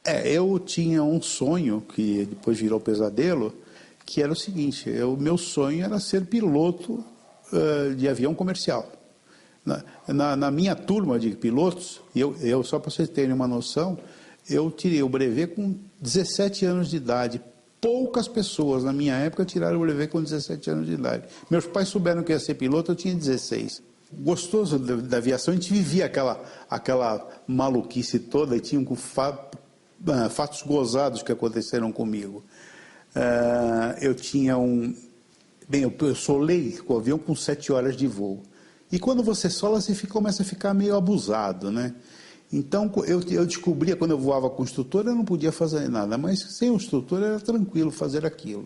Eu tinha um sonho, que depois virou pesadelo, que era o seguinte: meu sonho era ser piloto de avião comercial. Na minha turma de pilotos, só para vocês terem uma noção, eu tirei o brevet com 17 anos de idade. Poucas pessoas na minha época tiraram o brevet com 17 anos de idade. Meus pais souberam que ia ser piloto, eu tinha 16. Gostoso da aviação, a gente vivia aquela maluquice toda, e tinha fatos gozados que aconteceram comigo. Eu tinha eu solei com o avião com 7 horas de voo. E quando você sola, você começa a ficar meio abusado, né? Então, eu descobria, quando eu voava com o instrutor, eu não podia fazer nada, mas sem o instrutor era tranquilo fazer aquilo.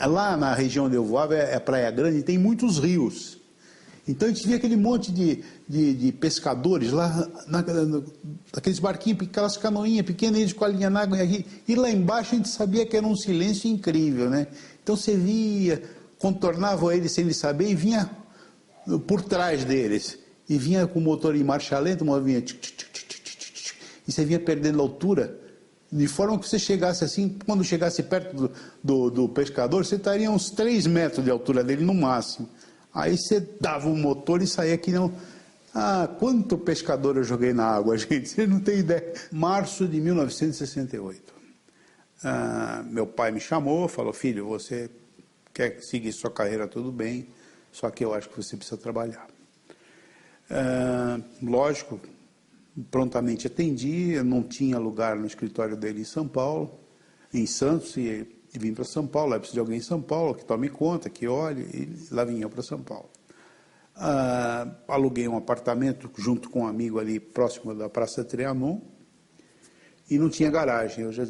Lá na região onde eu voava é Praia Grande e tem muitos rios. Então a gente via aquele monte de pescadores lá, naqueles barquinhos, aquelas canoinhas pequenas, eles com a linha na água, e lá embaixo a gente sabia que era um silêncio incrível, né? Então você via, contornava eles sem eles saber e vinha por trás deles. E vinha com o motor em marcha lenta, vinha e você vinha perdendo altura, de forma que você chegasse assim, quando chegasse perto do pescador, você estaria uns 3 metros de altura dele no máximo. Aí você dava o motor e saía que não... quanto pescador eu joguei na água, gente, você não tem ideia. Março de 1968. Meu pai me chamou, falou: filho, você quer seguir sua carreira, tudo bem, só que eu acho que você precisa trabalhar. Lógico, prontamente atendi. Eu não tinha lugar no escritório dele em São Paulo, em Santos, e vim para São Paulo. Aí preciso de alguém em São Paulo que tome conta, que olhe, e lá vim eu para São Paulo. Aluguei um apartamento junto com um amigo ali próximo da Praça Trianon, e não tinha garagem. Eu já,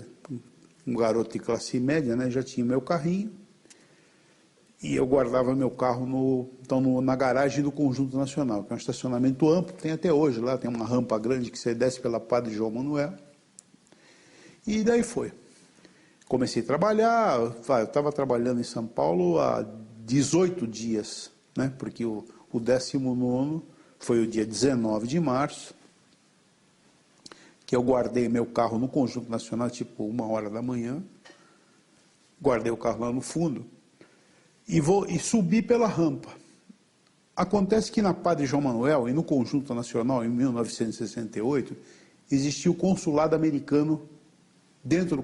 um garoto de classe média, né, já tinha meu carrinho, e eu guardava meu carro na garagem do Conjunto Nacional, que é um estacionamento amplo, tem até hoje lá, tem uma rampa grande que você desce pela Padre João Manuel. E daí foi. Comecei a trabalhar. Eu estava trabalhando em São Paulo há 18 dias, né, porque o 19º foi o dia 19 de março, que eu guardei meu carro no Conjunto Nacional, tipo 1h da manhã, guardei o carro lá no fundo, e subi pela rampa. Acontece que na Padre João Manuel e no Conjunto Nacional, em 1968, existia o consulado americano dentro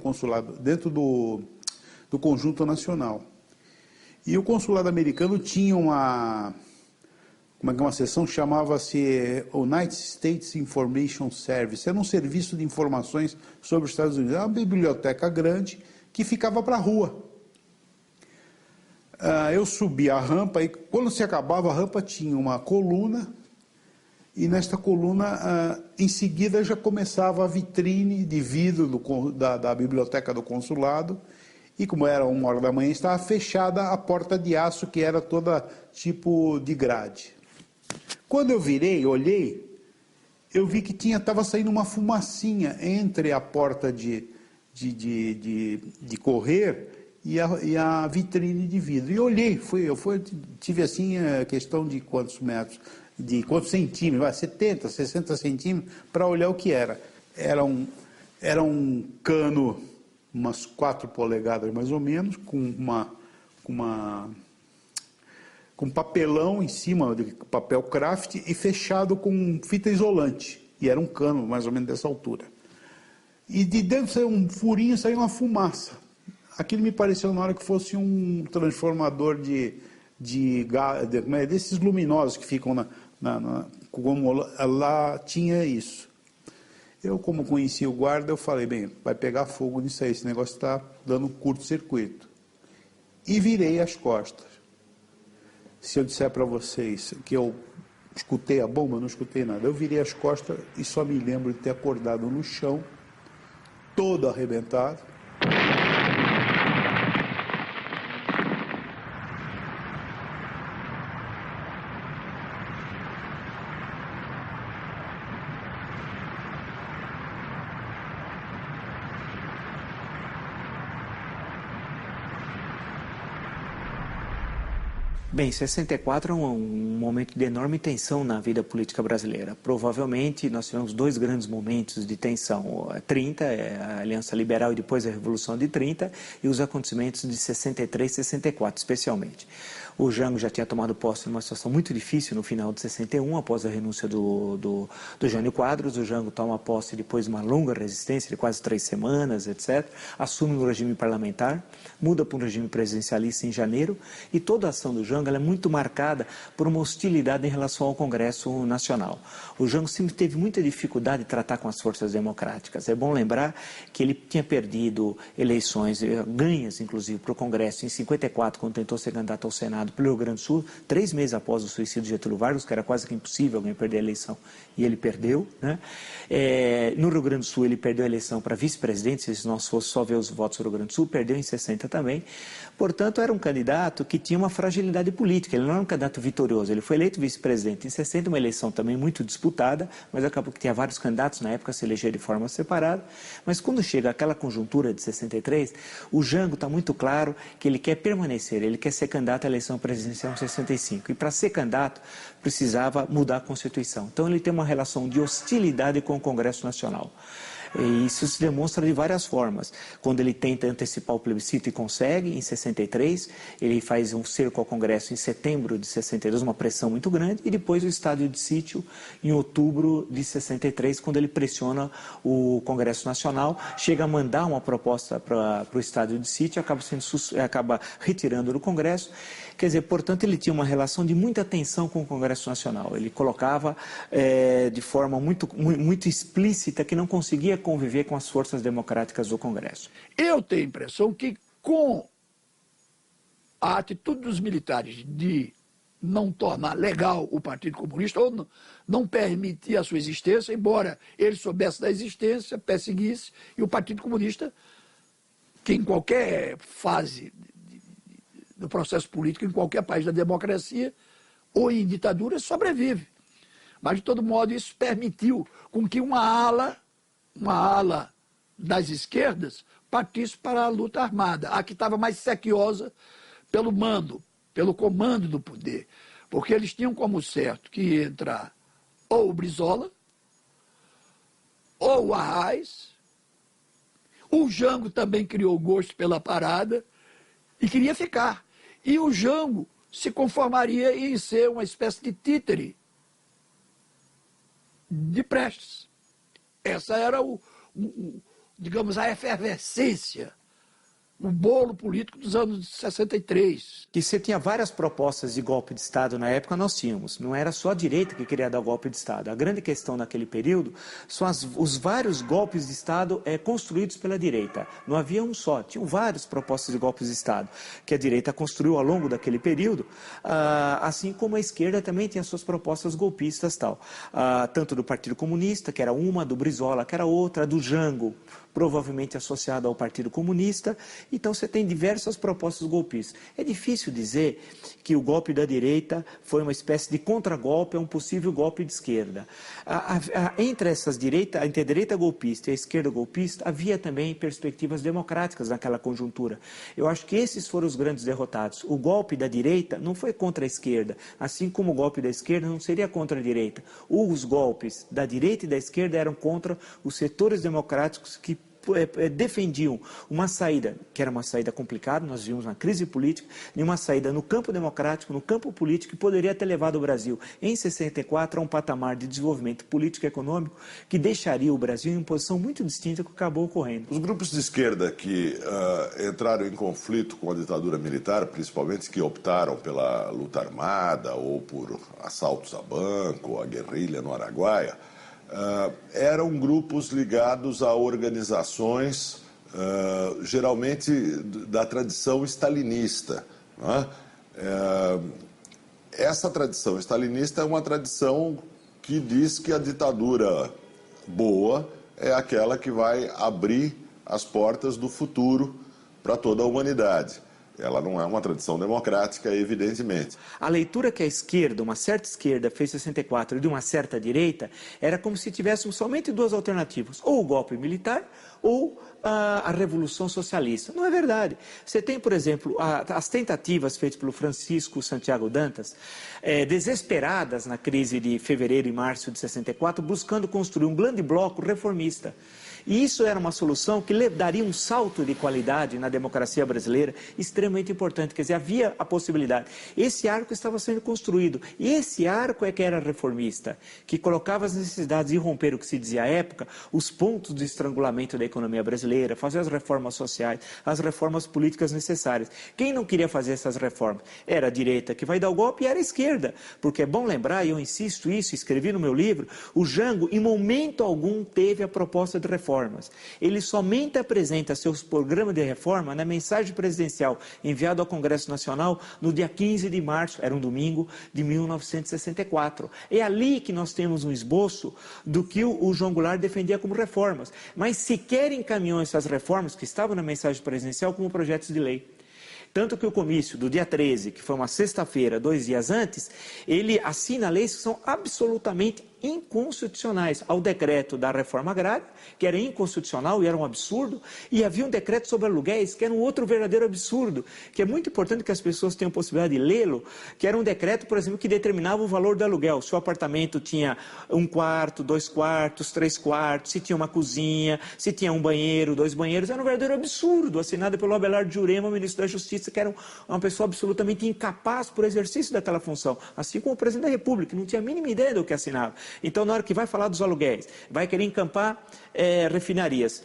do Conjunto Nacional. E o consulado americano tinha uma seção, chamava-se United States Information Service. Era um serviço de informações sobre os Estados Unidos. Era uma biblioteca grande que ficava para a rua. Eu subi a rampa e quando se acabava a rampa tinha uma coluna, e nesta coluna, em seguida, já começava a vitrine de vidro da biblioteca do consulado, e como era 1h da manhã, estava fechada a porta de aço, que era toda tipo de grade. Quando eu virei, olhei, eu vi que estava saindo uma fumacinha entre a porta de correr e a vitrine de vidro. E olhei, tive assim a questão de quantos metros, de quantos centímetros, 70, 60 centímetros, para olhar o que era. Era um cano, umas 4 polegadas mais ou menos, com papelão em cima, de papel craft, e fechado com fita isolante. E era um cano mais ou menos dessa altura. E de dentro saiu um furinho, saiu uma fumaça. Aquilo me pareceu na hora que fosse um transformador desses luminosos que ficam como lá tinha isso. Eu, como conhecia o guarda, eu falei: bem, vai pegar fogo nisso aí, esse negócio está dando curto-circuito. E virei as costas. Se eu disser para vocês que eu escutei a bomba, eu não escutei nada. Eu virei as costas e só me lembro de ter acordado no chão, todo arrebentado. Bem, 64 é um momento de enorme tensão na vida política brasileira. Provavelmente nós tivemos dois grandes momentos de tensão. 30, a Aliança Liberal e depois a Revolução de 30 e os acontecimentos de 63 e 64, especialmente. O Jango já tinha tomado posse numa situação muito difícil no final de 61, após a renúncia do Jânio Quadros. O Jango toma posse depois de uma longa resistência, de quase 3 semanas, etc. Assume um regime parlamentar, muda para um regime presidencialista em janeiro, e toda a ação do Jango ela é muito marcada por uma hostilidade em relação ao Congresso Nacional. O Jango sempre teve muita dificuldade de tratar com as forças democráticas. É bom lembrar que ele tinha perdido eleições, ganhas inclusive, para o Congresso em 54, quando tentou ser candidato ao Senado pelo Rio Grande do Sul, 3 meses após o suicídio de Getúlio Vargas, que era quase que impossível alguém perder a eleição, e ele perdeu, né? No Rio Grande do Sul ele perdeu a eleição para vice-presidente, se nós fosse só ver os votos do Rio Grande do Sul, perdeu em 60 também. Portanto, era um candidato que tinha uma fragilidade política, ele não era um candidato vitorioso, ele foi eleito vice-presidente em 60, uma eleição também muito disputada, mas acabou que tinha vários candidatos, na época se elegeram de forma separada, mas quando chega aquela conjuntura de 63, o Jango está muito claro que ele quer permanecer, ele quer ser candidato à eleição presidencial em 65, e para ser candidato precisava mudar a Constituição. Então ele tem uma relação de hostilidade com o Congresso Nacional. E isso se demonstra de várias formas. Quando ele tenta antecipar o plebiscito e consegue, em 63, ele faz um cerco ao Congresso em setembro de 62, uma pressão muito grande, e depois o estado de sítio em outubro de 63, quando ele pressiona o Congresso Nacional, chega a mandar uma proposta para o estado de sítio, acaba retirando do Congresso. Quer dizer, portanto, ele tinha uma relação de muita tensão com o Congresso Nacional. Ele colocava de forma muito explícita que não conseguia conviver com as forças democráticas do Congresso. Eu tenho a impressão que, com a atitude dos militares de não tornar legal o Partido Comunista, ou não permitir a sua existência, embora ele soubesse da existência, perseguisse, e o Partido Comunista, que em qualquer fase do processo político, em qualquer país da democracia, ou em ditadura, sobrevive. Mas, de todo modo, isso permitiu com que uma ala das esquerdas partisse para a luta armada, a que estava mais sequiosa pelo comando do poder. Porque eles tinham como certo que ia entrar ou o Brizola, ou o Arraes. O Jango também criou gosto pela parada e queria ficar. E o Jango se conformaria em ser uma espécie de títere de Prestes. Essa era digamos, a efervescência, o bolo político dos anos 63. Que você tinha várias propostas de golpe de Estado na época, nós tínhamos. Não era só a direita que queria dar golpe de Estado. A grande questão naquele período são os vários golpes de Estado construídos pela direita. Não havia um só, tinham várias propostas de golpes de Estado que a direita construiu ao longo daquele período, assim como a esquerda também tinha suas propostas golpistas, tanto do Partido Comunista, que era uma, do Brizola, que era outra, do Jango, provavelmente associado ao Partido Comunista. Então você tem diversas propostas golpistas. É difícil dizer que o golpe da direita foi uma espécie de contragolpe a um possível golpe de esquerda. Entre a direita golpista e a esquerda golpista havia também perspectivas democráticas naquela conjuntura. Eu acho que esses foram os grandes derrotados. O golpe da direita não foi contra a esquerda, assim como o golpe da esquerda não seria contra a direita. Os golpes da direita e da esquerda eram contra os setores democráticos que defendiam uma saída, que era uma saída complicada, nós vimos uma crise política, e uma saída no campo democrático, no campo político, que poderia ter levado o Brasil, em 64, a um patamar de desenvolvimento político e econômico que deixaria o Brasil em uma posição muito distinta do que acabou ocorrendo. Os grupos de esquerda que entraram em conflito com a ditadura militar, principalmente que optaram pela luta armada ou por assaltos a banco, ou a guerrilha no Araguaia, eram grupos ligados a organizações geralmente da tradição stalinista, não é? Essa tradição stalinista é uma tradição que diz que a ditadura boa é aquela que vai abrir as portas do futuro para toda a humanidade. Ela não é uma tradição democrática, evidentemente. A leitura que a esquerda, uma certa esquerda, fez em 64 e de uma certa direita, era como se tivéssemos somente duas alternativas, ou o golpe militar ou a Revolução Socialista. Não é verdade. Você tem, por exemplo, as tentativas feitas pelo Francisco Santiago Dantas, desesperadas na crise de fevereiro e março de 64, buscando construir um grande bloco reformista. E isso era uma solução que daria um salto de qualidade na democracia brasileira extremamente importante. Quer dizer, havia a possibilidade. Esse arco estava sendo construído. E esse arco é que era reformista, que colocava as necessidades de romper o que se dizia à época, os pontos de estrangulamento da economia brasileira, fazer as reformas sociais, as reformas políticas necessárias. Quem não queria fazer essas reformas? Era a direita que vai dar o golpe e era a esquerda. Porque é bom lembrar, e eu insisto isso, escrevi no meu livro, o Jango, em momento algum, teve a proposta de reforma. Ele somente apresenta seus programas de reforma na mensagem presidencial enviado ao Congresso Nacional no dia 15 de março, era um domingo, de 1964. É ali que nós temos um esboço do que o João Goulart defendia como reformas, mas sequer encaminhou essas reformas que estavam na mensagem presidencial como projetos de lei. Tanto que o comício do dia 13, que foi uma sexta-feira, 2 dias antes, ele assina leis que são absolutamente inconstitucionais ao decreto da reforma agrária, que era inconstitucional e era um absurdo, e havia um decreto sobre aluguéis, que era um outro verdadeiro absurdo, que é muito importante que as pessoas tenham possibilidade de lê-lo, que era um decreto, por exemplo, que determinava o valor do aluguel. Se o apartamento tinha 1 quarto, 2 quartos, 3 quartos, se tinha uma cozinha, se tinha um banheiro, 2 banheiros, era um verdadeiro absurdo, assinado pelo Abelardo Jurema, ministro da Justiça, que era uma pessoa absolutamente incapaz por exercício daquela função, assim como o presidente da República, que não tinha a mínima ideia do que assinava. Então, na hora que vai falar dos aluguéis, vai querer encampar refinarias.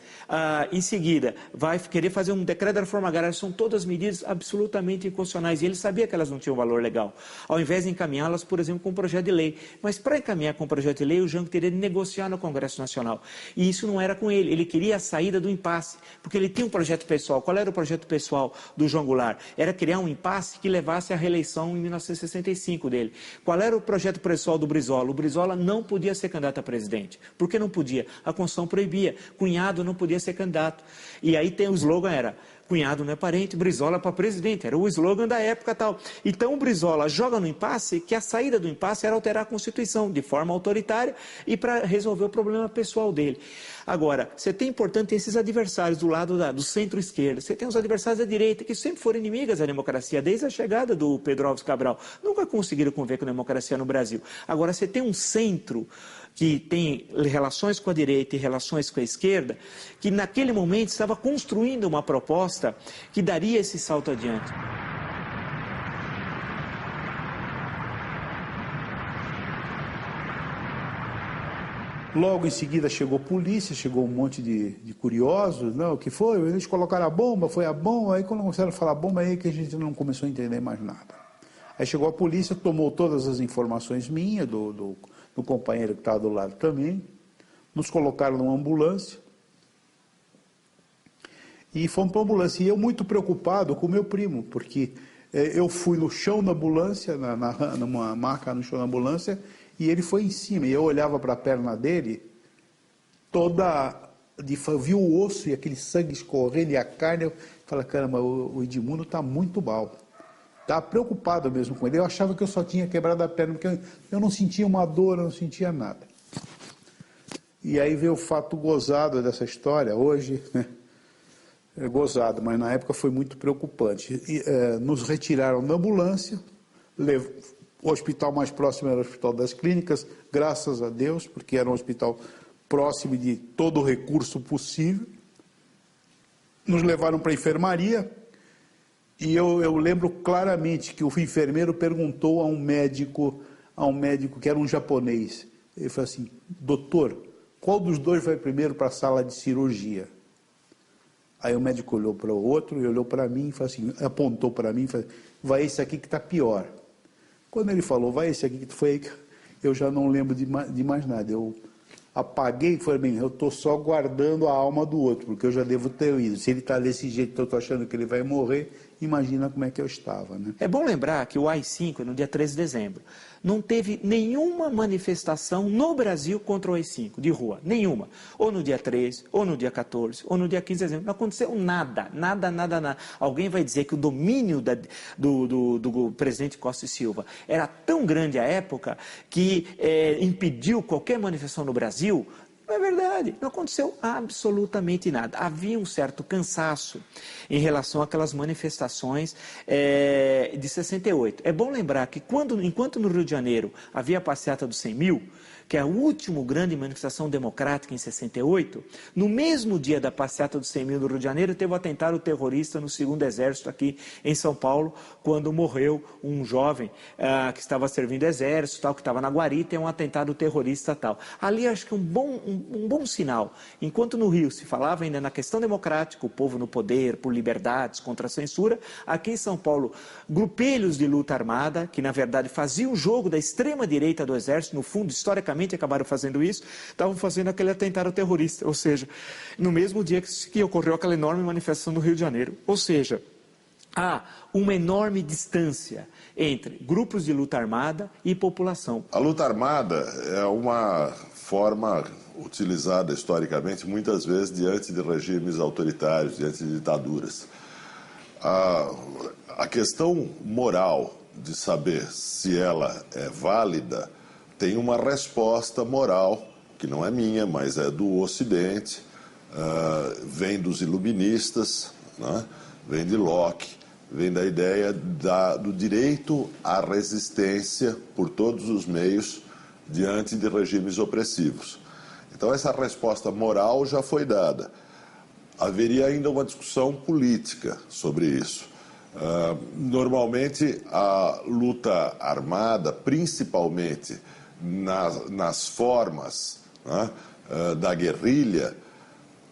Em seguida, vai querer fazer um decreto da reforma agrária. São todas medidas absolutamente inconstitucionais. E ele sabia que elas não tinham valor legal. Ao invés de encaminhá-las, por exemplo, com um projeto de lei. Mas para encaminhar com um projeto de lei, o Jango teria de negociar no Congresso Nacional. E isso não era com ele. Ele queria a saída do impasse. Porque ele tinha um projeto pessoal. Qual era o projeto pessoal do João Goulart? Era criar um impasse que levasse à reeleição em 1965 dele. Qual era o projeto pessoal do Brizola? O Brizola não podia ser candidato a presidente. Por que não podia? A Constituição proibia. Cunhado não podia ser candidato. E aí tem o slogan, era cunhado não é parente, Brizola para presidente. Era o slogan da época tal. Então o Brizola joga no impasse que a saída do impasse era alterar a Constituição de forma autoritária e para resolver o problema pessoal dele. Agora, você tem, portanto, esses adversários do lado do centro-esquerda. Você tem os adversários da direita, que sempre foram inimigas da democracia, desde a chegada do Pedro Álvares Cabral. Nunca conseguiram conviver com a democracia no Brasil. Agora, você tem um centro que tem relações com a direita e relações com a esquerda, que naquele momento estava construindo uma proposta que daria esse salto adiante. Logo em seguida chegou a polícia, chegou um monte de curiosos, não, o que foi? Eles colocaram a bomba, foi a bomba, aí quando começaram a falar bomba, aí que a gente não começou a entender mais nada. Aí chegou a polícia, tomou todas as informações minhas, do companheiro que estava do lado também, nos colocaram numa ambulância, e fomos para a ambulância, e eu muito preocupado com o meu primo, porque eu fui no chão da ambulância, numa maca no chão da ambulância, e ele foi em cima, e eu olhava para a perna dele, vi o osso e aquele sangue escorrendo e a carne, eu falei, caramba, o Edmundo está muito mal. Estava preocupado mesmo com ele, eu achava que eu só tinha quebrado a perna, porque eu não sentia uma dor, eu não sentia nada. E aí veio o fato gozado dessa história, hoje, né? É gozado, mas na época foi muito preocupante. Nos retiraram da ambulância, o hospital mais próximo era o Hospital das Clínicas, graças a Deus, porque era um hospital próximo de todo o recurso possível. Nos levaram para a enfermaria, e eu lembro claramente que o enfermeiro perguntou a um médico que era um japonês. Ele falou assim, doutor, qual dos dois vai primeiro para a sala de cirurgia? Aí o médico olhou para o outro e olhou para mim e falou assim, apontou para mim e falou, vai esse aqui que está pior. Quando ele falou, vai esse aqui que foi aí que eu já não lembro de mais nada. Eu apaguei e falei, bem, eu estou só guardando a alma do outro, porque eu já devo ter ido. Se ele está desse jeito, eu estou achando que ele vai morrer, imagina como é que eu estava, né? É bom lembrar que o AI-5, no dia 13 de dezembro, não teve nenhuma manifestação no Brasil contra o AI-5, de rua, nenhuma. Ou no dia 13, ou no dia 14, ou no dia 15 de dezembro. Não aconteceu nada, nada, nada, nada. Alguém vai dizer que o domínio do presidente Costa e Silva era tão grande à época que impediu qualquer manifestação no Brasil? Não é verdade, não aconteceu absolutamente nada. Havia um certo cansaço em relação àquelas manifestações de 68. É bom lembrar que enquanto no Rio de Janeiro havia a passeata dos 100 mil, que é a última grande manifestação democrática em 68, no mesmo dia da passeata dos 100 mil do Rio de Janeiro, teve o atentado terrorista no 2º Exército aqui em São Paulo, quando morreu um jovem que estava servindo exército, tal, que estava na guarita, é um atentado terrorista tal. Ali acho que um bom sinal. Enquanto no Rio se falava ainda na questão democrática, o povo no poder, por liberdades, contra a censura, aqui em São Paulo, grupelhos de luta armada, que na verdade faziam o jogo da extrema-direita do exército, no fundo, historicamente, acabaram fazendo isso, estavam fazendo aquele atentado terrorista, ou seja, no mesmo dia que ocorreu aquela enorme manifestação no Rio de Janeiro. Ou seja, há uma enorme distância entre grupos de luta armada e população. A luta armada é uma forma utilizada historicamente muitas vezes diante de regimes autoritários, diante de ditaduras. A questão moral de saber se ela é válida tem uma resposta moral, que não é minha, mas é do Ocidente, vem dos iluministas, né? Vem de Locke, vem da ideia do direito à resistência por todos os meios diante de regimes opressivos. Então essa resposta moral já foi dada. Haveria ainda uma discussão política sobre isso. Normalmente a luta armada, principalmente nas formas, né, da guerrilha,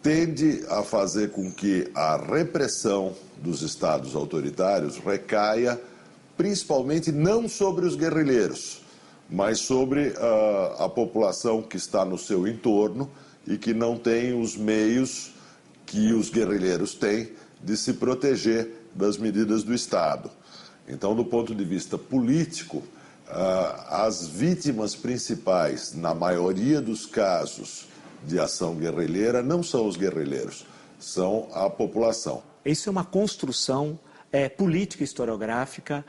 tende a fazer com que a repressão dos estados autoritários recaia principalmente não sobre os guerrilheiros, mas sobre a população que está no seu entorno e que não tem os meios que os guerrilheiros têm de se proteger das medidas do Estado. Então, do ponto de vista político, as vítimas principais, na maioria dos casos de ação guerrilheira, não são os guerrilheiros, são a população. Isso é uma construção política historiográfica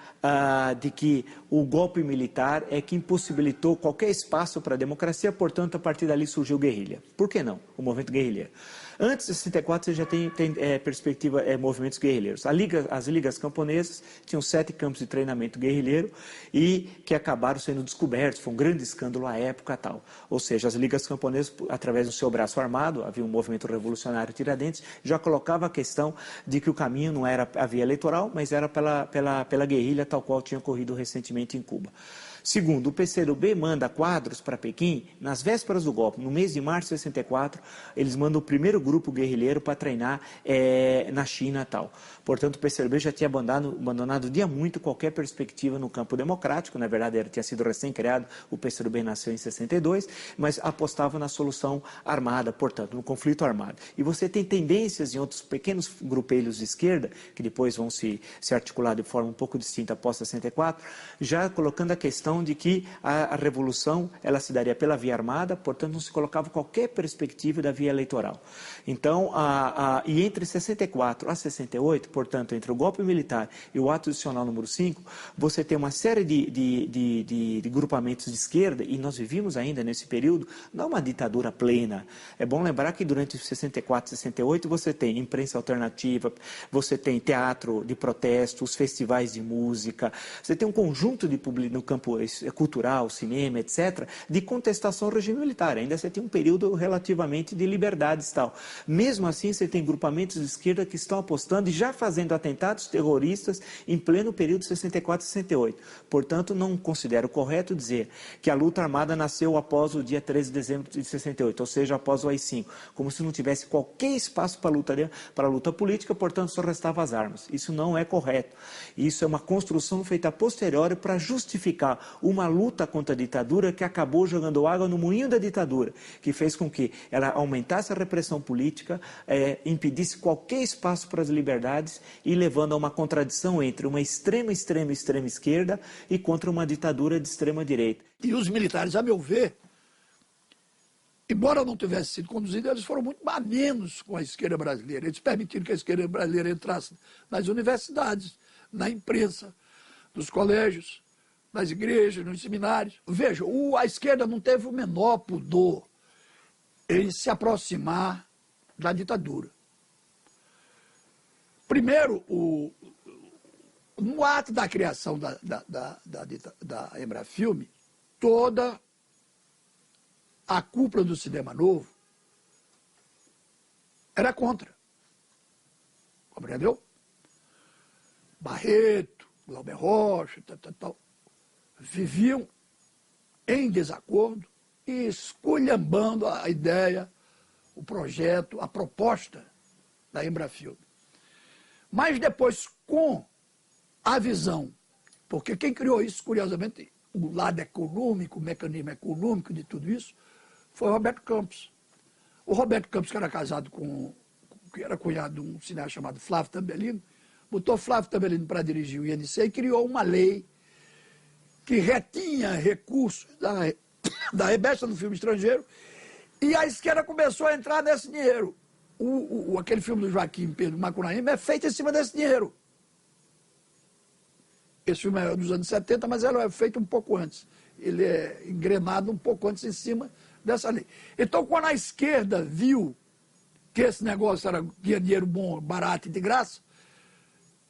de que o golpe militar é que impossibilitou qualquer espaço para a democracia, portanto, a partir dali surgiu guerrilha. Por que não? O movimento guerrilheiro. Antes de 64, você já tem perspectiva, movimentos guerrilheiros. As ligas camponesas tinham 7 campos de treinamento guerrilheiro e que acabaram sendo descobertos. Foi um grande escândalo à época tal. Ou seja, as ligas camponesas, através do seu braço armado, havia um movimento revolucionário Tiradentes, já colocava a questão de que o caminho não era a via eleitoral, mas era pela guerrilha, tal qual tinha ocorrido recentemente em Cuba. Segundo, o PCdoB manda quadros para Pequim nas vésperas do golpe, no mês de março de 64, eles mandam o primeiro grupo guerrilheiro para treinar na China e tal. Portanto, o PCdoB já tinha abandonado dia muito qualquer perspectiva no campo democrático, na verdade tinha sido recém-criado, o PCdoB nasceu em 62, mas apostava na solução armada, portanto, no conflito armado. E você tem tendências em outros pequenos grupelhos de esquerda, que depois vão se articular de forma um pouco distinta após 64, já colocando a questão de que a revolução ela se daria pela via armada, portanto não se colocava qualquer perspectiva da via eleitoral. Então, e entre 64 a 68, portanto, entre o golpe militar e o ato adicional número 5, você tem uma série de grupamentos de esquerda, e nós vivíamos ainda nesse período, não uma ditadura plena. É bom lembrar que durante 64 e 68 você tem imprensa alternativa, você tem teatro de protesto, os festivais de música, você tem um conjunto no campo cultural, cinema, etc., de contestação ao regime militar. Ainda você tem um período relativamente de liberdades e tal. Mesmo assim, você tem grupamentos de esquerda que estão apostando e já fazendo atentados terroristas em pleno período de 64 e 68. Portanto, não considero correto dizer que a luta armada nasceu após o dia 13 de dezembro de 68, ou seja, após o AI-5, como se não tivesse qualquer espaço para a luta política, portanto, só restavam as armas. Isso não é correto. Isso é uma construção feita a posteriori para justificar uma luta contra a ditadura que acabou jogando água no moinho da ditadura, que fez com que ela aumentasse a repressão política, impedisse qualquer espaço para as liberdades e levando a uma contradição entre uma extrema esquerda e contra uma ditadura de extrema direita. E os militares, a meu ver, embora não tivesse sido conduzido, eles foram muito menos com a esquerda brasileira. Eles permitiram que a esquerda brasileira entrasse nas universidades, na imprensa, nos colégios, nas igrejas, nos seminários. Veja, a esquerda não teve o menor pudor em se aproximar da ditadura. Primeiro, no ato da criação da Embrafilme, toda a cúpula do cinema novo era contra. Compreendeu? Barreto, Glauber Rocha, tal, viviam em desacordo e esculhambando a ideia, o projeto, a proposta da Embrafilme. Mas depois, com a visão, porque quem criou isso, curiosamente, o lado econômico, o mecanismo econômico de tudo isso, foi o Roberto Campos. O Roberto Campos, que era casado que era cunhado de um cineasta chamado Flávio Tambellino, botou Flávio Tambellino para dirigir o INC e criou uma lei que retinha recursos da remessa do filme estrangeiro, e a esquerda começou a entrar nesse dinheiro. Aquele filme do Joaquim Pedro Macunaíma é feito em cima desse dinheiro. Esse filme é dos anos 70, mas ele é feito um pouco antes. Ele é engrenado um pouco antes em cima dessa lei. Então, quando a esquerda viu que esse negócio tinha dinheiro bom, barato e de graça,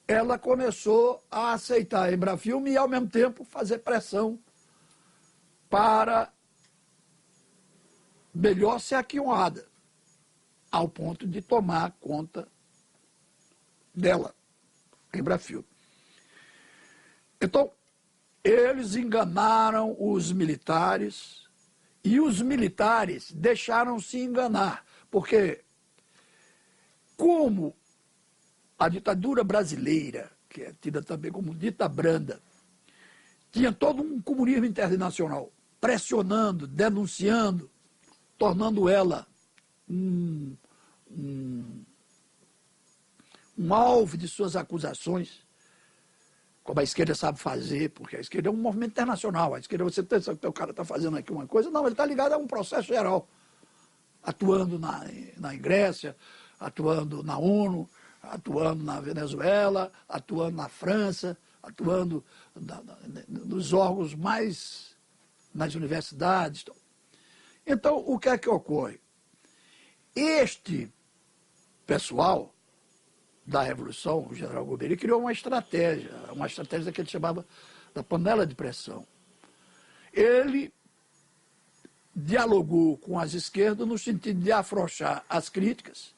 ela começou a aceitar a Embrafilme e, ao mesmo tempo, fazer pressão para melhor ser aquionada, ao ponto de tomar conta dela, a Embrafilme. Então, eles enganaram os militares e os militares deixaram-se enganar, porque como a ditadura brasileira, que é tida também como dita branda, tinha todo um comunismo internacional pressionando, denunciando, tornando ela um alvo de suas acusações, como a esquerda sabe fazer, porque a esquerda é um movimento internacional. A esquerda, você pensa que o cara está fazendo aqui uma coisa, não, ele está ligado a um processo geral, atuando na Grécia, atuando na ONU, atuando na Venezuela, atuando na França, atuando nos órgãos mais, nas universidades. Então, o que é que ocorre? Este pessoal da Revolução, o general Golbery, criou uma estratégia que ele chamava da panela de pressão. Ele dialogou com as esquerdas no sentido de afrouxar as críticas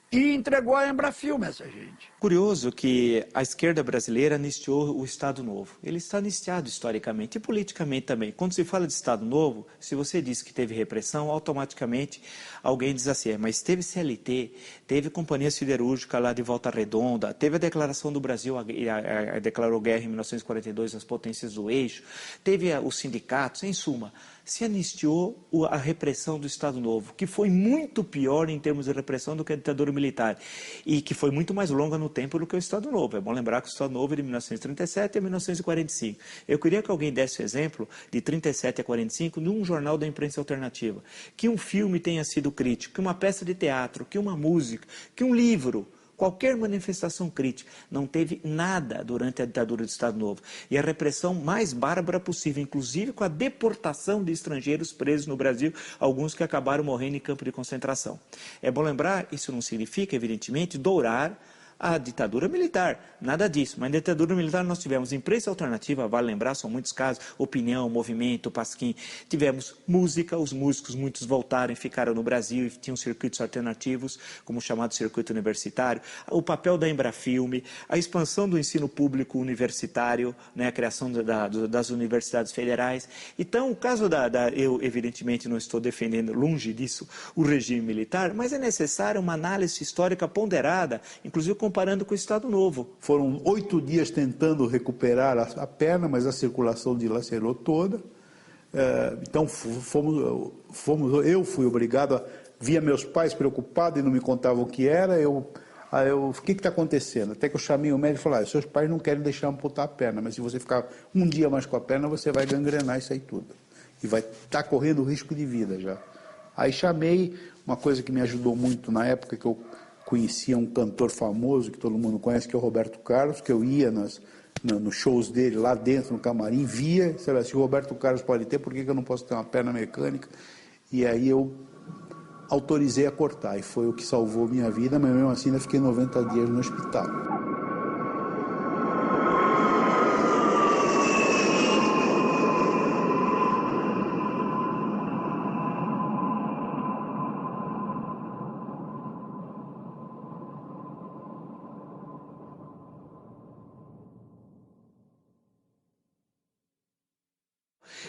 e entregou a Embrafilme a essa gente. Curioso que a esquerda brasileira anistiou o Estado Novo. Ele está anistiado historicamente e politicamente também. Quando se fala de Estado Novo, se você diz que teve repressão, automaticamente alguém diz assim, mas teve CLT, teve Companhia Siderúrgica lá de Volta Redonda, teve a Declaração do Brasil, declarou guerra em 1942 às potências do eixo, teve os sindicatos, em suma, se anistiou a repressão do Estado Novo, que foi muito pior em termos de repressão do que a ditadura militar, e que foi muito mais longa no tempo do que o Estado Novo. É bom lembrar que o Estado Novo é de 1937 a 1945. Eu queria que alguém desse o exemplo de 37 a 45 num jornal da imprensa alternativa, que um filme tenha sido crítico, que uma peça de teatro, que uma música, que um livro, qualquer manifestação crítica, não teve nada durante a ditadura do Estado Novo. E a repressão mais bárbara possível, inclusive com a deportação de estrangeiros presos no Brasil, alguns que acabaram morrendo em campo de concentração. É bom lembrar, isso não significa, evidentemente, dourar a ditadura militar, nada disso. Mas na ditadura militar nós tivemos imprensa alternativa, vale lembrar, são muitos casos, Opinião, Movimento, Pasquim. Tivemos música, os músicos, muitos voltaram e ficaram no Brasil e tinham circuitos alternativos, como o chamado circuito universitário. O papel da Embrafilme, a expansão do ensino público universitário, né, a criação das universidades federais. Então, o caso eu evidentemente não estou defendendo, longe disso, o regime militar, mas é necessária uma análise histórica ponderada, inclusive com comparando com o Estado Novo. Foram 8 dias tentando recuperar a perna, mas a circulação dilacerou toda. Então eu fui obrigado via meus pais preocupados e não me contavam o que era, o que está acontecendo? Até que eu chamei o médico e falei, seus pais não querem deixar amputar a perna, mas se você ficar um dia mais com a perna, você vai gangrenar isso aí tudo. E vai estar correndo risco de vida já. Aí chamei, uma coisa que me ajudou muito na época, que eu conhecia um cantor famoso, que todo mundo conhece, que é o Roberto Carlos, que eu ia nos shows dele, lá dentro, no camarim, via, sei lá, se o Roberto Carlos pode ter, por que eu não posso ter uma perna mecânica? E aí eu autorizei a cortar, e foi o que salvou minha vida, mas mesmo assim eu fiquei 90 dias no hospital.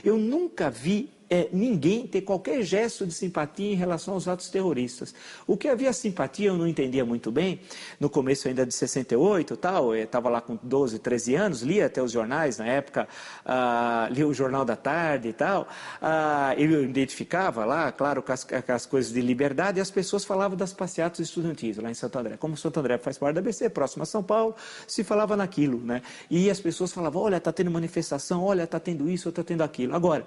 Eu nunca vi ninguém ter qualquer gesto de simpatia em relação aos atos terroristas. O que havia simpatia eu não entendia muito bem, no começo ainda de 68 tal, eu estava lá com 12, 13 anos, lia até os jornais na época, lia o Jornal da Tarde e tal, eu identificava lá, claro, com as coisas de liberdade, e as pessoas falavam das passeatas estudantis lá em Santo André. Como Santo André faz parte da ABC, próximo a São Paulo, se falava naquilo, né? E as pessoas falavam, olha, está tendo manifestação, olha, está tendo isso, está tendo aquilo. Agora,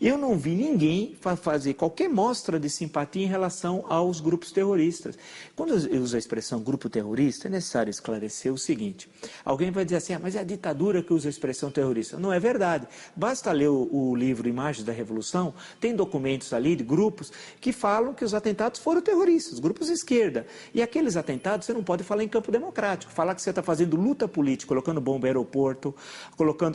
eu não vi ninguém fazer qualquer mostra de simpatia em relação aos grupos terroristas. Quando eu uso a expressão grupo terrorista, é necessário esclarecer o seguinte. Alguém vai dizer assim, mas é a ditadura que usa a expressão terrorista. Não é verdade. Basta ler o livro Imagens da Revolução, tem documentos ali de grupos que falam que os atentados foram terroristas, grupos de esquerda. E aqueles atentados você não pode falar em campo democrático. Falar que você está fazendo luta política, colocando bomba em aeroporto,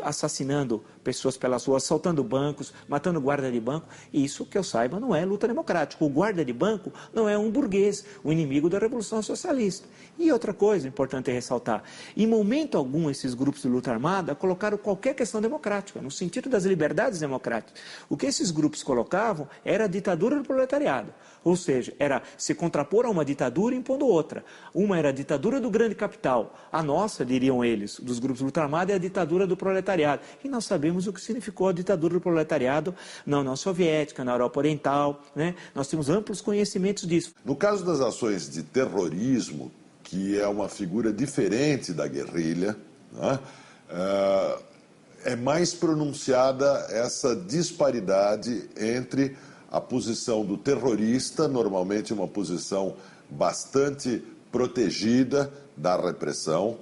assassinando pessoas pelas ruas, assaltando bancos, matando guarda de banco, isso que eu saiba não é luta democrática. O guarda de banco não é um burguês, o inimigo da Revolução Socialista. E outra coisa importante ressaltar, em momento algum esses grupos de luta armada colocaram qualquer questão democrática, no sentido das liberdades democráticas. O que esses grupos colocavam era a ditadura do proletariado, ou seja, era se contrapor a uma ditadura impondo outra. Uma era a ditadura do grande capital, a nossa, diriam eles, dos grupos de luta armada, é a ditadura do proletariado. E nós sabemos o que significou a ditadura do proletariado na União Soviética, na Europa Oriental, né? Nós temos amplos conhecimentos disso. No caso das ações de terrorismo, que é uma figura diferente da guerrilha, né? É mais pronunciada essa disparidade entre a posição do terrorista, normalmente uma posição bastante protegida da repressão,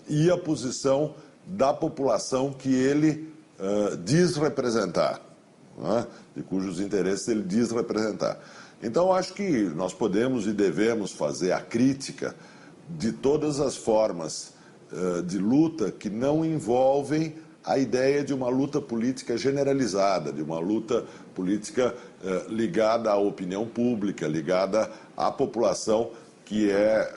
e a posição da população que ele diz representar, né? De cujos interesses ele diz representar. Então, acho que nós podemos e devemos fazer a crítica de todas as formas de luta que não envolvem a ideia de uma luta política generalizada, de uma luta política ligada à opinião pública, ligada à população que é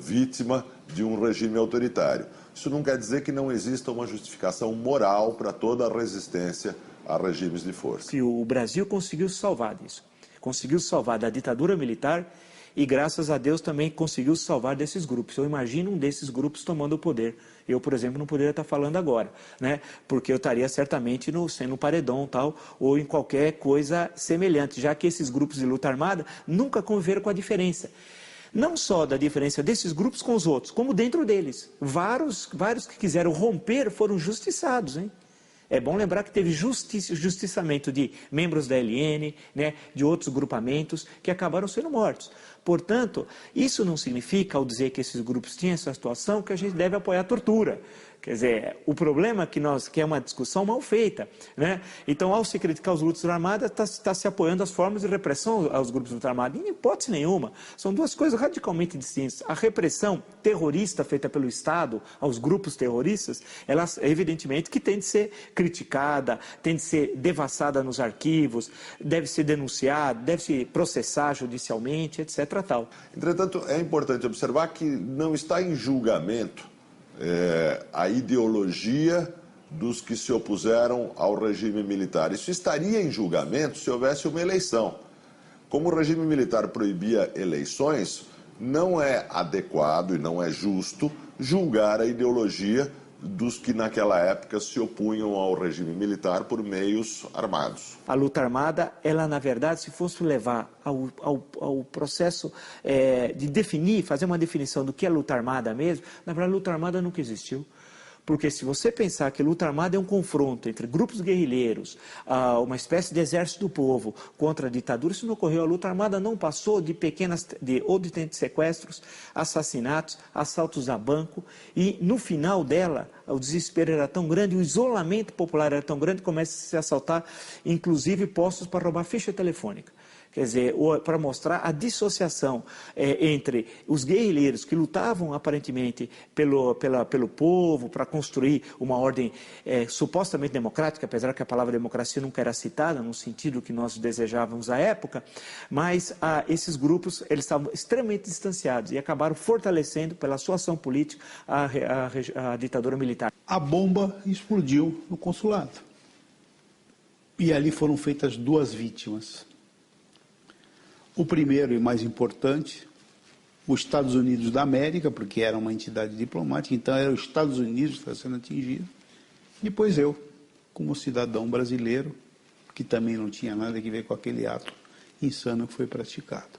vítima de um regime autoritário. Isso não quer dizer que não exista uma justificação moral para toda a resistência a regimes de força. E o Brasil conseguiu salvar disso. Conseguiu salvar da ditadura militar e, graças a Deus, também conseguiu salvar desses grupos. Eu imagino um desses grupos tomando o poder. Eu, por exemplo, não poderia estar falando agora, né? Porque eu estaria certamente sendo um paredão tal, ou em qualquer coisa semelhante, já que esses grupos de luta armada nunca conviveram com a diferença. Não só da diferença desses grupos com os outros, como dentro deles. Vários que quiseram romper foram justiçados, hein? É bom lembrar que teve justiçamento de membros da LN, né, de outros grupamentos que acabaram sendo mortos. Portanto, isso não significa, ao dizer que esses grupos tinham essa situação, que a gente deve apoiar a tortura. Quer dizer, o problema é que é uma discussão mal feita, né? Então, ao se criticar os grupos de luta armada, está se apoiando as formas de repressão aos grupos de luta armada. Em hipótese nenhuma. São duas coisas radicalmente distintas. A repressão terrorista feita pelo Estado aos grupos terroristas, ela, evidentemente, que tem de ser criticada, tem de ser devassada nos arquivos, deve ser denunciada, deve se processar judicialmente, etc. Tal. Entretanto, é importante observar que não está em julgamento a ideologia dos que se opuseram ao regime militar. Isso estaria em julgamento se houvesse uma eleição. Como o regime militar proibia eleições, não é adequado e não é justo julgar a ideologia dos que naquela época se opunham ao regime militar por meios armados. A luta armada, ela na verdade, se fosse levar ao processo de definir, fazer uma definição do que é luta armada mesmo, na verdade a luta armada nunca existiu. Porque se você pensar que luta armada é um confronto entre grupos guerrilheiros, uma espécie de exército do povo contra a ditadura, isso não ocorreu. A luta armada não passou de de sequestros, assassinatos, assaltos a banco, e no final dela, o desespero era tão grande, o isolamento popular era tão grande, que começa a se assaltar, inclusive, postos para roubar ficha telefônica. Quer dizer, para mostrar a dissociação entre os guerrilheiros que lutavam aparentemente pelo povo, para construir uma ordem supostamente democrática, apesar que a palavra democracia nunca era citada no sentido que nós desejávamos à época, mas esses grupos eles estavam extremamente distanciados e acabaram fortalecendo pela sua ação política a ditadura militar. A bomba explodiu no consulado e ali foram feitas 2 vítimas. O primeiro e mais importante, os Estados Unidos da América, porque era uma entidade diplomática, então era os Estados Unidos que estava sendo atingido. Depois eu, como cidadão brasileiro, que também não tinha nada a ver com aquele ato insano que foi praticado.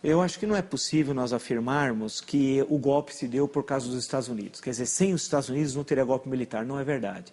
Eu acho que não é possível nós afirmarmos que o golpe se deu por causa dos Estados Unidos. Quer dizer, sem os Estados Unidos não teria golpe militar. Não é verdade.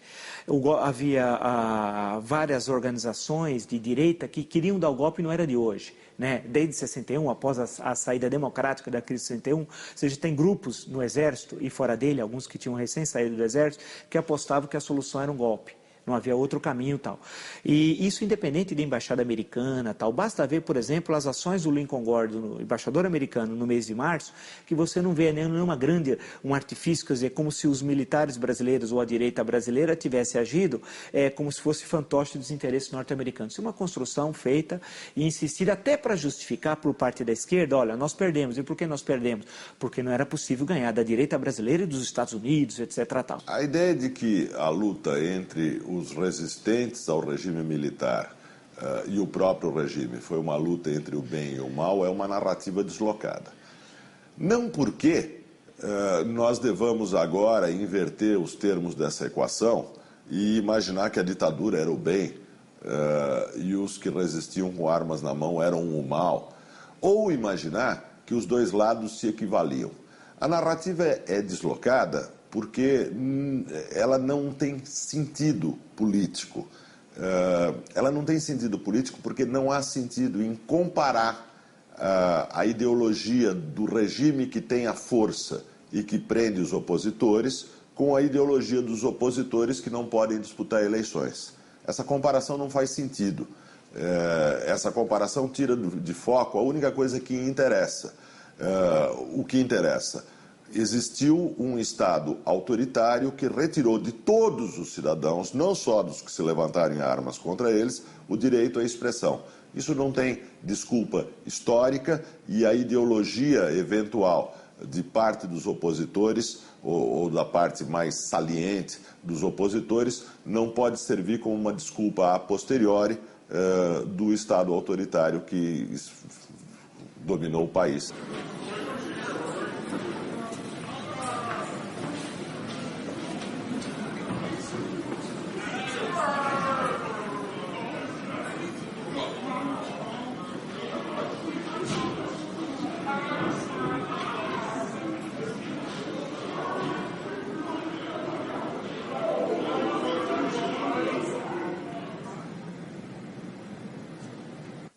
Havia várias organizações de direita que queriam dar o golpe e não era de hoje. Né? Desde 61, após a saída democrática da crise de 61, ou seja, tem grupos no Exército e fora dele, alguns que tinham recém saído do Exército, que apostavam que a solução era um golpe. Não havia outro caminho e tal. E isso independente da embaixada americana tal. Basta ver, por exemplo, as ações do Lincoln Gordon, o embaixador americano, no mês de março, que você não vê nenhuma um artifício, quer dizer, como se os militares brasileiros ou a direita brasileira tivesse agido como se fosse fantoche dos interesses norte-americanos. Isso é uma construção feita e insistida até para justificar por parte da esquerda, olha, nós perdemos. E por que nós perdemos? Porque não era possível ganhar da direita brasileira e dos Estados Unidos, etc. Tal. A ideia de que a luta entre os resistentes ao regime militar e o próprio regime foi uma luta entre o bem e o mal é uma narrativa deslocada. Não porque nós devamos agora inverter os termos dessa equação e imaginar que a ditadura era o bem e os que resistiam com armas na mão eram o mal, ou imaginar que os dois lados se equivaliam. A narrativa é deslocada porque ela não tem sentido político. Ela não tem sentido político porque não há sentido em comparar a ideologia do regime que tem a força e que prende os opositores com a ideologia dos opositores que não podem disputar eleições. Essa comparação não faz sentido. Essa comparação tira de foco a única coisa que interessa. O que interessa? Existiu um Estado autoritário que retirou de todos os cidadãos, não só dos que se levantarem armas contra eles, o direito à expressão. Isso não tem desculpa histórica e a ideologia eventual de parte dos opositores ou da parte mais saliente dos opositores não pode servir como uma desculpa a posteriori do Estado autoritário que dominou o país.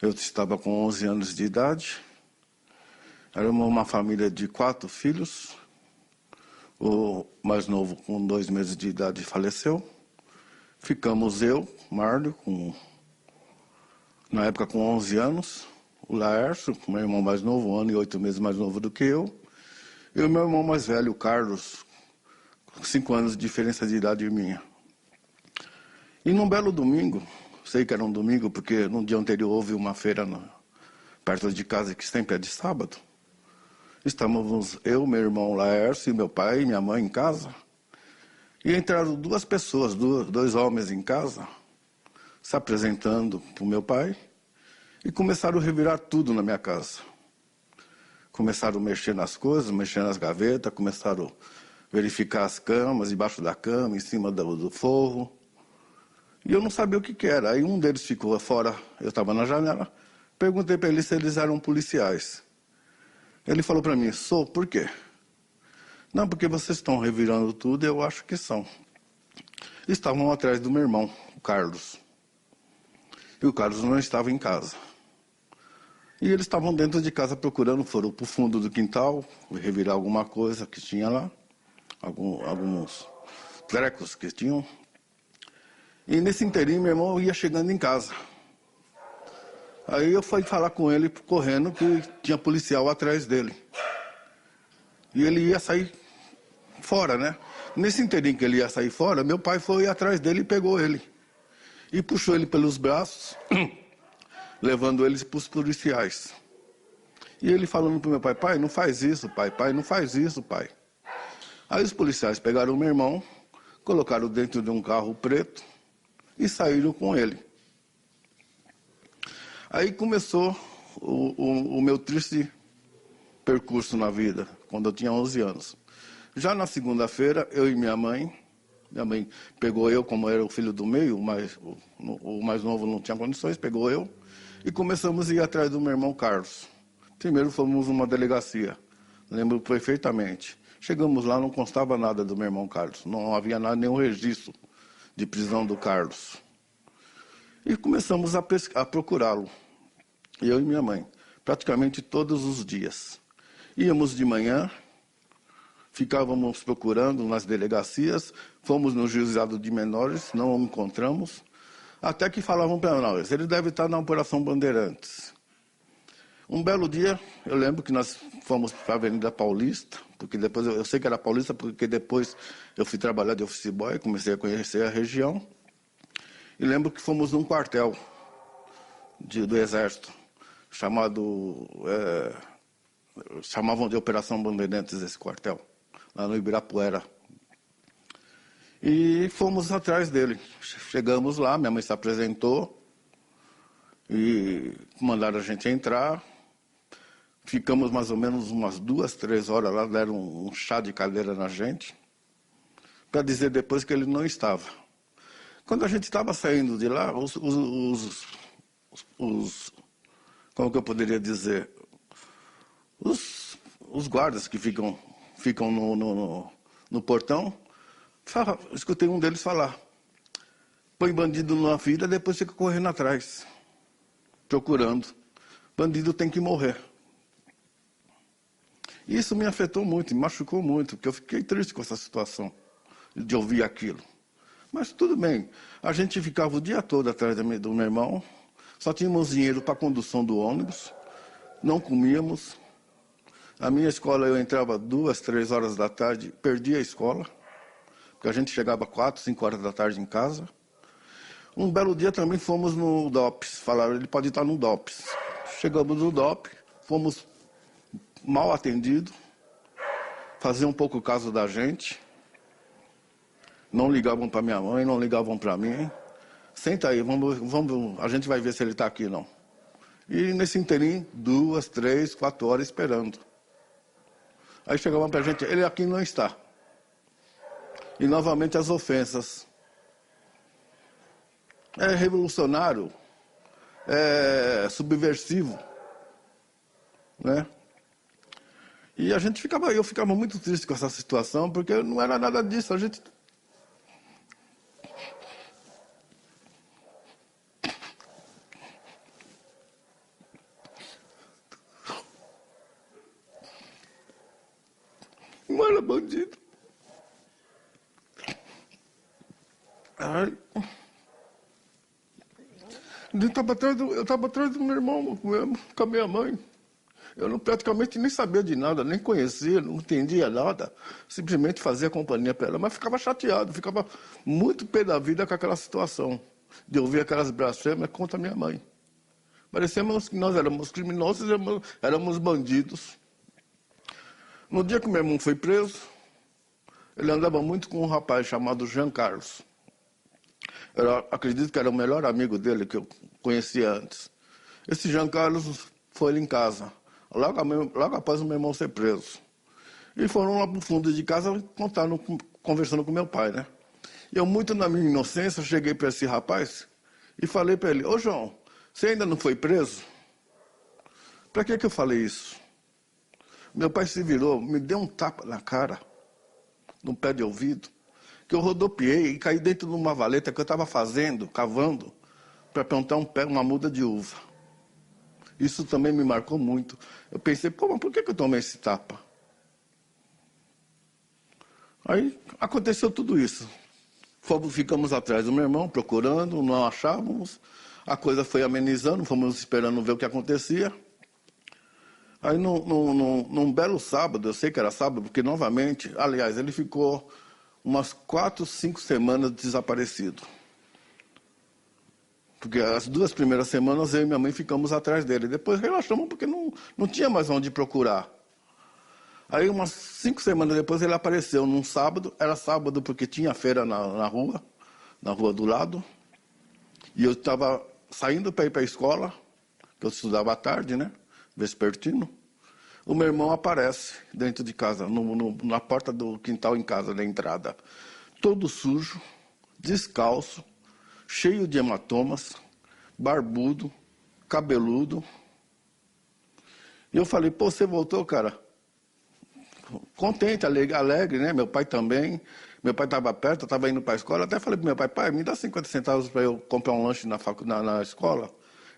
Eu estava com 11 anos de idade, éramos uma família de 4 filhos, o mais novo com 2 meses de idade faleceu, ficamos eu, Márcio, na época com 11 anos, o Laércio, meu irmão mais novo, 1 ano e 8 meses mais novo do que eu, e o meu irmão mais velho, o Carlos, com 5 anos de diferença de idade minha. E num belo domingo, sei que era um domingo, porque no dia anterior houve uma feira perto de casa, que sempre é de sábado. Estávamos eu, meu irmão Laércio, meu pai e minha mãe em casa. E entraram 2 pessoas, 2 homens em casa, se apresentando para o meu pai, e começaram a revirar tudo na minha casa. Começaram a mexer nas coisas, mexer nas gavetas, começaram a verificar as camas, debaixo da cama, em cima do forro. E eu não sabia o que era. Aí um deles ficou fora, eu estava na janela, perguntei para ele se eles eram policiais. Ele falou para mim, sou, por quê? Não, porque vocês estão revirando tudo, eu acho que são. Estavam atrás do meu irmão, o Carlos. E o Carlos não estava em casa. E eles estavam dentro de casa procurando, foram para o fundo do quintal, revirar alguma coisa que tinha lá, alguns trecos que tinham. E nesse inteirinho, meu irmão ia chegando em casa. Aí eu fui falar com ele, correndo, que tinha policial atrás dele. E ele ia sair fora, né? Nesse inteirinho que ele ia sair fora, meu pai foi atrás dele e pegou ele. E puxou ele pelos braços, levando eles para os policiais. E ele falando para o meu pai, pai, não faz isso, pai, não faz isso, pai. Aí os policiais pegaram o meu irmão, colocaram dentro de um carro preto e saíram com ele. Aí começou o meu triste percurso na vida, quando eu tinha 11 anos. Já na segunda-feira, eu e minha mãe pegou eu, como era o filho do meio, mas o mais novo não tinha condições, pegou eu, e começamos a ir atrás do meu irmão Carlos. Primeiro fomos numa delegacia, lembro perfeitamente. Chegamos lá, não constava nada do meu irmão Carlos, não havia nada, nenhum registro de prisão do Carlos. E começamos a procurá-lo, eu e minha mãe, praticamente todos os dias. Íamos de manhã, ficávamos procurando nas delegacias, fomos no juizado de menores, não o encontramos, até que falavam para nós, ele deve estar na Operação Bandeirantes. Um belo dia, eu lembro que nós fomos para a Avenida Paulista, porque depois eu sei que era Paulista, porque depois eu fui trabalhar de office boy, comecei a conhecer a região, e lembro que fomos num quartel do Exército, chamavam de Operação Bandeirantes esse quartel, lá no Ibirapuera. E fomos atrás dele. Chegamos lá, minha mãe se apresentou e mandaram a gente entrar. Ficamos mais ou menos umas 2, 3 horas lá, deram um chá de cadeira na gente, para dizer depois que ele não estava. Quando a gente estava saindo de lá, como que eu poderia dizer? Os guardas que ficam no portão, escutei um deles falar, põe bandido numa fila, depois fica correndo atrás, procurando. Bandido tem que morrer. Isso me afetou muito, me machucou muito, porque eu fiquei triste com essa situação, de ouvir aquilo. Mas tudo bem, a gente ficava o dia todo atrás do meu irmão, só tínhamos dinheiro para a condução do ônibus, não comíamos. A minha escola, eu entrava 2, 3 horas da tarde, perdia a escola, porque a gente chegava 4, 5 horas da tarde em casa. Um belo dia também fomos no DOPS, falaram, ele pode estar no DOPS. Chegamos no DOPS, fomos mal atendidos, faziam um pouco caso da gente, não ligavam para minha mãe, não ligavam para mim. Senta aí, vamos, a gente vai ver se ele está aqui, não. E nesse inteirinho, 2, 3, 4 horas esperando. Aí chegavam para a gente, ele aqui não está. E novamente as ofensas. É revolucionário, é subversivo, né? E eu ficava muito triste com essa situação, porque não era nada disso, a gente... Não era bandido. Ai. Eu estava atrás do meu irmão com a minha mãe. Eu praticamente nem sabia de nada, nem conhecia, não entendia nada. Simplesmente fazia companhia para ela, mas ficava chateado, ficava muito pé da vida com aquela situação. De ouvir aquelas blasfêmias contra a minha mãe. Parecíamos que nós éramos criminosos, éramos bandidos. No dia que meu irmão foi preso, ele andava muito com um rapaz chamado Jean Carlos. Eu acredito que era o melhor amigo dele que eu conhecia antes. Esse Jean Carlos foi ele em casa, logo após o meu irmão ser preso. E foram lá para o fundo de casa conversando com meu pai, né? Eu, muito na minha inocência, cheguei para esse rapaz e falei para ele: ô João, você ainda não foi preso? Para que eu falei isso? Meu pai se virou, me deu um tapa na cara, no pé de ouvido, que eu rodopiei e caí dentro de uma valeta que eu estava cavando, para plantar uma muda de uva. Isso também me marcou muito. Eu pensei, pô, mas por que eu tomei esse tapa? Aí aconteceu tudo isso. Ficamos atrás do meu irmão, procurando, não achávamos. A coisa foi amenizando, fomos esperando ver o que acontecia. Aí, num belo sábado, eu sei que era sábado, porque novamente, aliás, ele ficou umas 4, 5 semanas desaparecido. Porque as 2 primeiras semanas eu e minha mãe ficamos atrás dele. Depois relaxamos porque não tinha mais onde procurar. Aí umas 5 semanas depois ele apareceu num sábado. Era sábado porque tinha feira na rua do lado. E eu estava saindo para ir para a escola, que eu estudava à tarde, né? Vespertino. O meu irmão aparece dentro de casa, na porta do quintal em casa, da entrada. Todo sujo, descalço, cheio de hematomas, barbudo, cabeludo. E eu falei, pô, você voltou, cara? Contente, alegre, né? Meu pai também. Meu pai estava perto, eu estava indo para a escola. Até falei pro meu pai, pai, me dá 50 centavos para eu comprar um lanche na escola.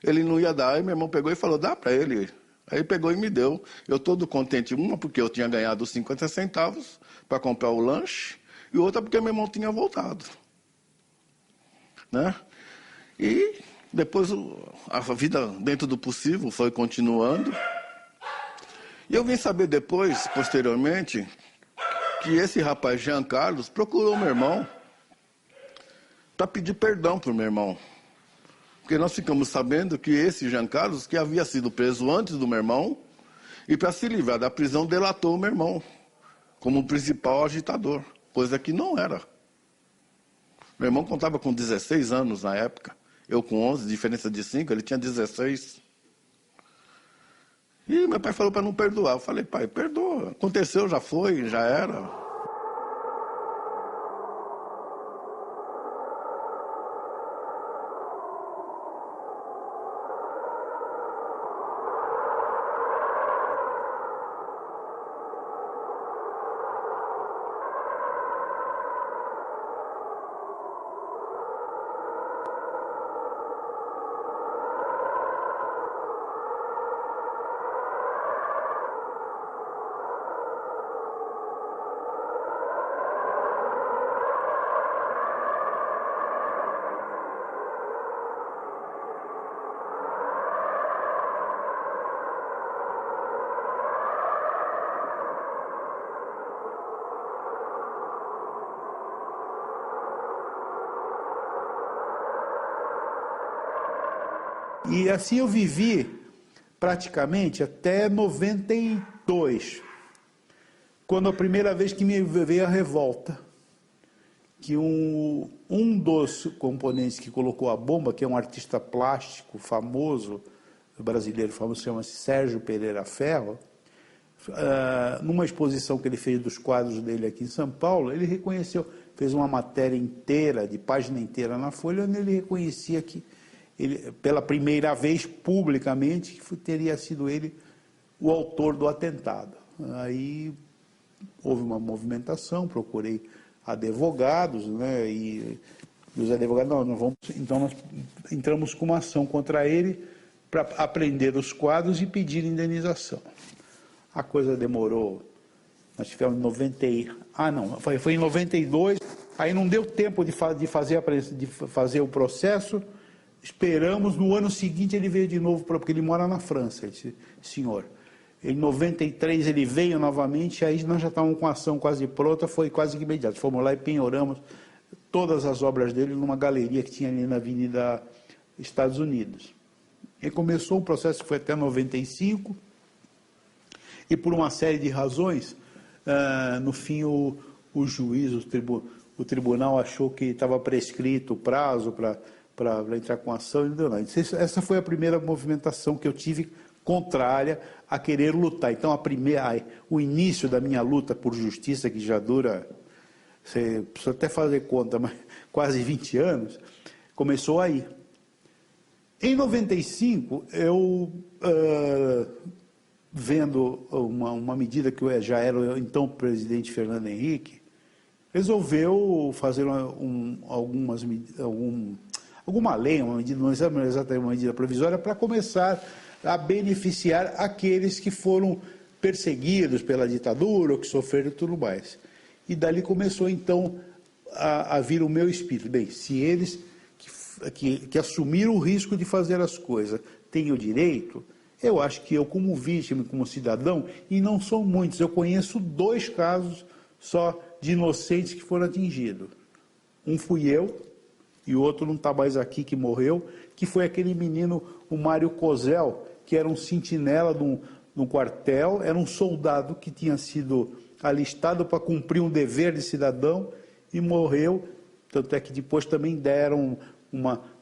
Ele não ia dar, aí meu irmão pegou e falou, dá para ele. Aí pegou e me deu. Eu todo contente, uma porque eu tinha ganhado 50 centavos para comprar o lanche, e outra porque meu irmão tinha voltado. Né? E depois a vida, dentro do possível, foi continuando. E eu vim saber depois, posteriormente, que esse rapaz, Jean Carlos, procurou meu irmão para pedir perdão para o meu irmão. Porque nós ficamos sabendo que esse Jean Carlos, que havia sido preso antes do meu irmão, e para se livrar da prisão, delatou o meu irmão como o principal agitador, coisa que não era. Meu irmão contava com 16 anos na época, eu com 11, diferença de 5, ele tinha 16. E meu pai falou para não perdoar. Eu falei, pai, perdoa. Aconteceu, já foi, já era. E assim eu vivi praticamente até 92, quando a primeira vez que me veio a revolta, que um dos componentes que colocou a bomba, que é um artista plástico famoso, brasileiro famoso, chama-se Sérgio Pereira Ferro, numa exposição que ele fez dos quadros dele aqui em São Paulo, ele reconheceu, fez uma matéria inteira, de página inteira na Folha, onde ele reconhecia que ele, pela primeira vez publicamente, que teria sido ele o autor do atentado. Aí houve uma movimentação, procurei advogados, né, e os advogados, então nós entramos com uma ação contra ele para apreender os quadros e pedir indenização. A coisa demorou, nós tivemos foi em 92, aí não deu tempo de fazer o processo. Esperamos, no ano seguinte ele veio de novo, porque ele mora na França, esse senhor. Em 93 ele veio novamente, aí nós já estávamos com a ação quase pronta, foi quase que imediato. Fomos lá e penhoramos todas as obras dele numa galeria que tinha ali na Avenida Estados Unidos. E começou o processo que foi até 95, e por uma série de razões, no fim o juiz, o tribunal achou que estava prescrito o prazo para entrar com ação, e não deu nada. Essa foi a primeira movimentação que eu tive contrária a querer lutar. Então, o início da minha luta por justiça, que já dura, você precisa até fazer conta, mas quase 20 anos, começou aí. Em 95, eu, vendo uma medida que já era o então presidente Fernando Henrique, resolveu fazer alguma lei, uma medida, não é exatamente uma medida provisória, para começar a beneficiar aqueles que foram perseguidos pela ditadura ou que sofreram e tudo mais. E dali começou, então, a vir o meu espírito. Bem, se eles que assumiram o risco de fazer as coisas têm o direito, eu acho que eu, como vítima, como cidadão, e não são muitos, eu conheço 2 casos só de inocentes que foram atingidos. Um fui eu, e o outro não está mais aqui, que morreu, que foi aquele menino, o Mário Cosel, que era um sentinela de um quartel, era um soldado que tinha sido alistado para cumprir um dever de cidadão e morreu, tanto é que depois também deram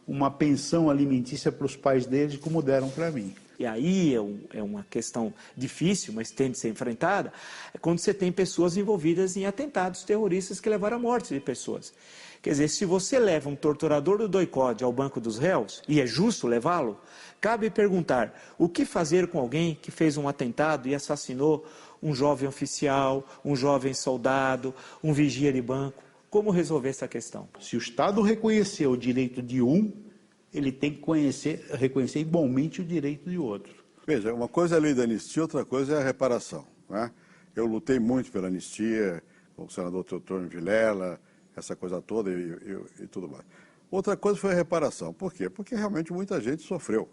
uma pensão alimentícia para os pais deles, como deram para mim. E aí é uma questão difícil, mas tem de ser enfrentada, é quando você tem pessoas envolvidas em atentados terroristas que levaram à morte de pessoas. Quer dizer, se você leva um torturador do doicode ao banco dos réus, e é justo levá-lo, cabe perguntar o que fazer com alguém que fez um atentado e assassinou um jovem oficial, um jovem soldado, um vigia de banco. Como resolver essa questão? Se o Estado reconhecer o direito de um, ele tem que reconhecer igualmente o direito de outro. Veja, uma coisa é a lei da anistia, outra coisa é a reparação. Né? Eu lutei muito pela anistia, com o senador Teotônio Vilela, essa coisa toda e tudo mais. Outra coisa foi a reparação. Por quê? Porque realmente muita gente sofreu.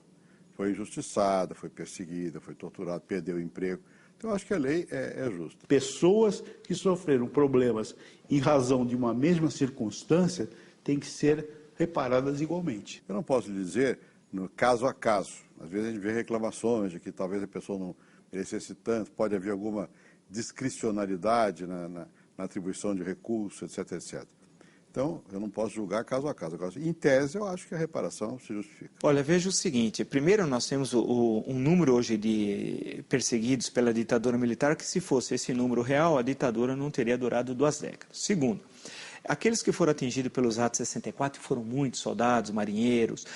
Foi injustiçada, foi perseguida, foi torturada, perdeu o emprego. Então, eu acho que a lei é justa. Pessoas que sofreram problemas em razão de uma mesma circunstância têm que ser reparadas igualmente. Eu não posso dizer no caso a caso. Às vezes a gente vê reclamações de que talvez a pessoa não merecesse tanto, pode haver alguma discricionalidade na atribuição de recursos, etc, etc. Então, eu não posso julgar caso a caso. Em tese, eu acho que a reparação se justifica. Olha, veja o seguinte, primeiro nós temos um número hoje de perseguidos pela ditadura militar, que se fosse esse número real, a ditadura não teria durado 2 décadas. Segundo, aqueles que foram atingidos pelos atos 64 foram muitos soldados, marinheiros,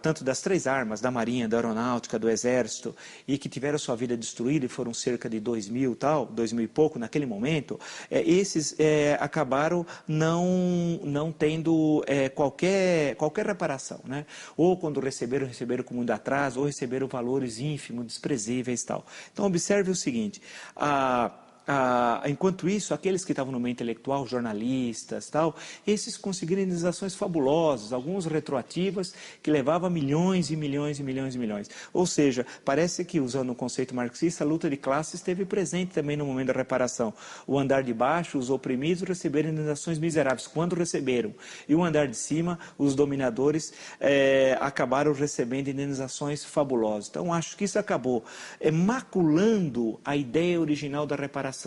tanto das 3 armas, da Marinha, da Aeronáutica, do Exército, e que tiveram sua vida destruída, e foram cerca de 2.000 e pouco naquele momento, esses acabaram não tendo qualquer reparação, né? Ou quando receberam com muito atraso, ou receberam valores ínfimos, desprezíveis e tal. Então, observe o seguinte, enquanto isso, aqueles que estavam no meio intelectual, jornalistas, tal, esses conseguiram indenizações fabulosas, algumas retroativas, que levavam a milhões e milhões e milhões e milhões. Ou seja, parece que, usando o conceito marxista, a luta de classes esteve presente também no momento da reparação. O andar de baixo, os oprimidos, receberam indenizações miseráveis, quando receberam. E o andar de cima, os dominadores, acabaram recebendo indenizações fabulosas. Então, acho que isso acabou maculando a ideia original da reparação.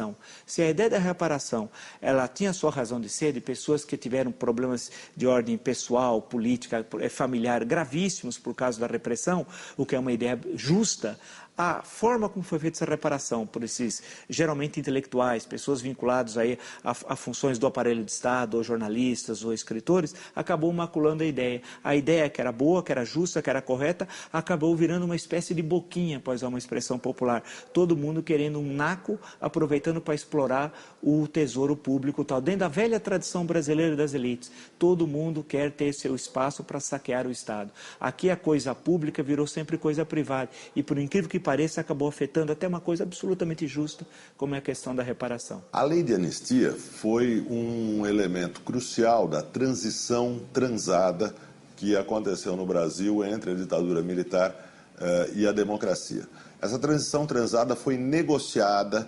Se a ideia da reparação, ela tinha sua razão de ser, de pessoas que tiveram problemas de ordem pessoal, política, familiar, gravíssimos por causa da repressão, o que é uma ideia justa, a forma como foi feita essa reparação por esses, geralmente intelectuais, pessoas vinculadas aí a funções do aparelho de Estado, ou jornalistas, ou escritores, acabou maculando a ideia. A ideia que era boa, que era justa, que era correta, acabou virando uma espécie de boquinha, após uma expressão popular. Todo mundo querendo um naco, aproveitando para explorar o tesouro público tal. Dentro da velha tradição brasileira das elites, todo mundo quer ter seu espaço para saquear o Estado. Aqui a coisa pública virou sempre coisa privada. E por incrível que pareça, acabou afetando até uma coisa absolutamente justa, como é a questão da reparação. A lei de anistia foi um elemento crucial da transição transada que aconteceu no Brasil entre a ditadura militar e a democracia. Essa transição transada foi negociada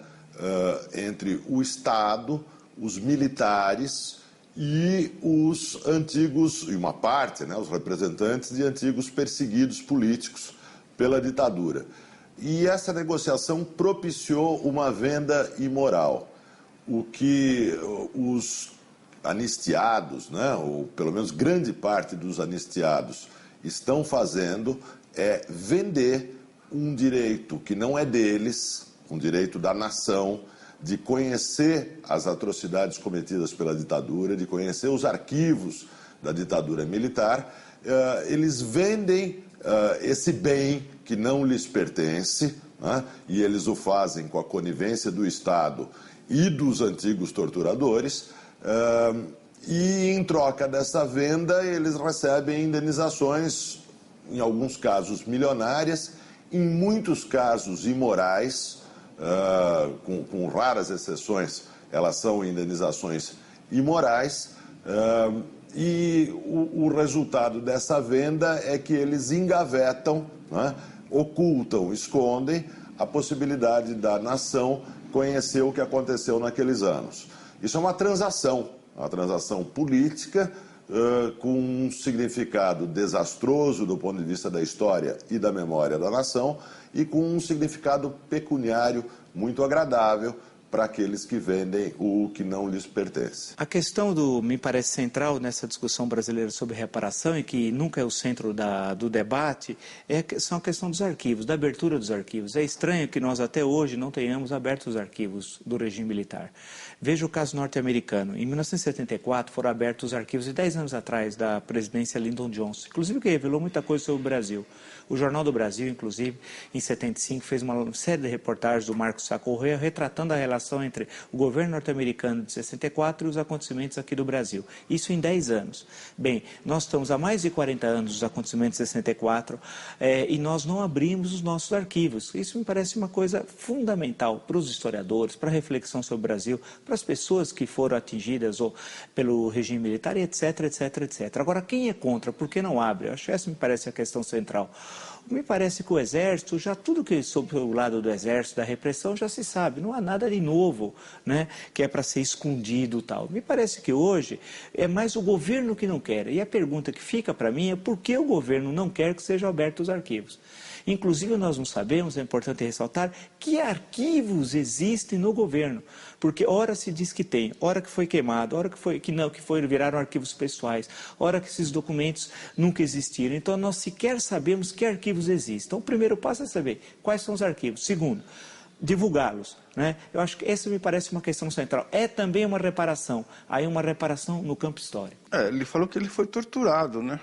entre o Estado, os militares e os antigos, e uma parte, né, os representantes de antigos perseguidos políticos pela ditadura. E essa negociação propiciou uma venda imoral, o que os anistiados, né, ou pelo menos grande parte dos anistiados, estão fazendo é vender um direito que não é deles, um direito da nação, de conhecer as atrocidades cometidas pela ditadura, de conhecer os arquivos da ditadura militar. Eles vendem esse bem que não lhes pertence, né? E eles o fazem com a conivência do Estado e dos antigos torturadores, e em troca dessa venda eles recebem indenizações, em alguns casos milionárias, em muitos casos imorais, com raras exceções, elas são indenizações imorais, e o resultado dessa venda é que eles engavetam, né, ocultam, escondem a possibilidade da nação conhecer o que aconteceu naqueles anos. Isso é uma transação política, com um significado desastroso do ponto de vista da história e da memória da nação, e com um significado pecuniário muito agradável para aqueles que vendem o que não lhes pertence. A questão me parece central nessa discussão brasileira sobre reparação, e que nunca é o centro do debate, são a questão dos arquivos, da abertura dos arquivos. É estranho que nós até hoje não tenhamos aberto os arquivos do regime militar. Veja o caso norte-americano. Em 1974 foram abertos os arquivos de 10 anos atrás da presidência Lyndon Johnson, inclusive que revelou muita coisa sobre o Brasil. O Jornal do Brasil, inclusive, em 75, fez uma série de reportagens do Marcos Sá Correia retratando a relação entre o governo norte-americano de 64 e os acontecimentos aqui do Brasil. Isso em 10 anos. Bem, nós estamos há mais de 40 anos dos acontecimentos de 64 e nós não abrimos os nossos arquivos. Isso me parece uma coisa fundamental para os historiadores, para a reflexão sobre o Brasil, para as pessoas que foram atingidas pelo regime militar, etc, etc, etc. Agora, quem é contra? Por que não abre? Eu acho que essa me parece a questão central. Me parece que o Exército, já tudo que sobre o lado do Exército, da repressão, já se sabe. Não há nada de novo, né, que é para ser escondido e tal. Me parece que hoje é mais o governo que não quer. E a pergunta que fica para mim é por que o governo não quer que sejam abertos os arquivos. Inclusive, nós não sabemos, é importante ressaltar, que arquivos existem no governo. Porque ora se diz que tem, ora que foi queimado, ora que viraram arquivos pessoais, ora que esses documentos nunca existiram. Então, nós sequer sabemos que arquivos existem. Então, o primeiro passo é saber quais são os arquivos. Segundo, divulgá-los, né? Eu acho que essa me parece uma questão central. É também uma reparação, aí uma reparação no campo histórico. Ele falou que ele foi torturado, né?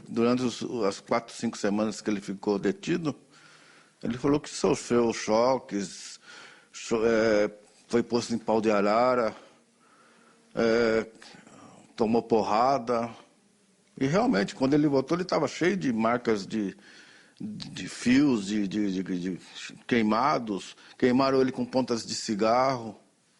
Durante as 4, 5 semanas que ele ficou detido, ele falou que sofreu choques, foi posto em pau de arara, tomou porrada. E realmente, quando ele voltou, ele estava cheio de marcas de fios, de queimados. Queimaram ele com pontas de cigarro.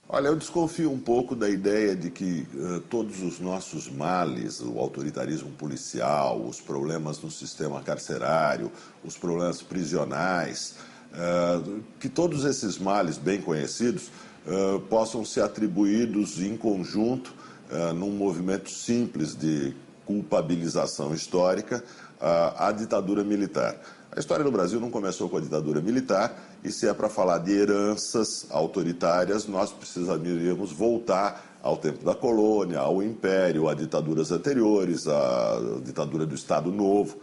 Olha, eu desconfio um pouco da ideia de que todos os nossos males, o autoritarismo policial, os problemas no sistema carcerário, os problemas prisionais, que todos esses males bem conhecidos possam ser atribuídos em conjunto num movimento simples de culpabilização histórica à ditadura militar. A história do Brasil não começou com a ditadura militar, e se é para falar de heranças autoritárias, nós precisaríamos voltar ao tempo da colônia, ao império, a ditaduras anteriores, a ditadura do Estado Novo,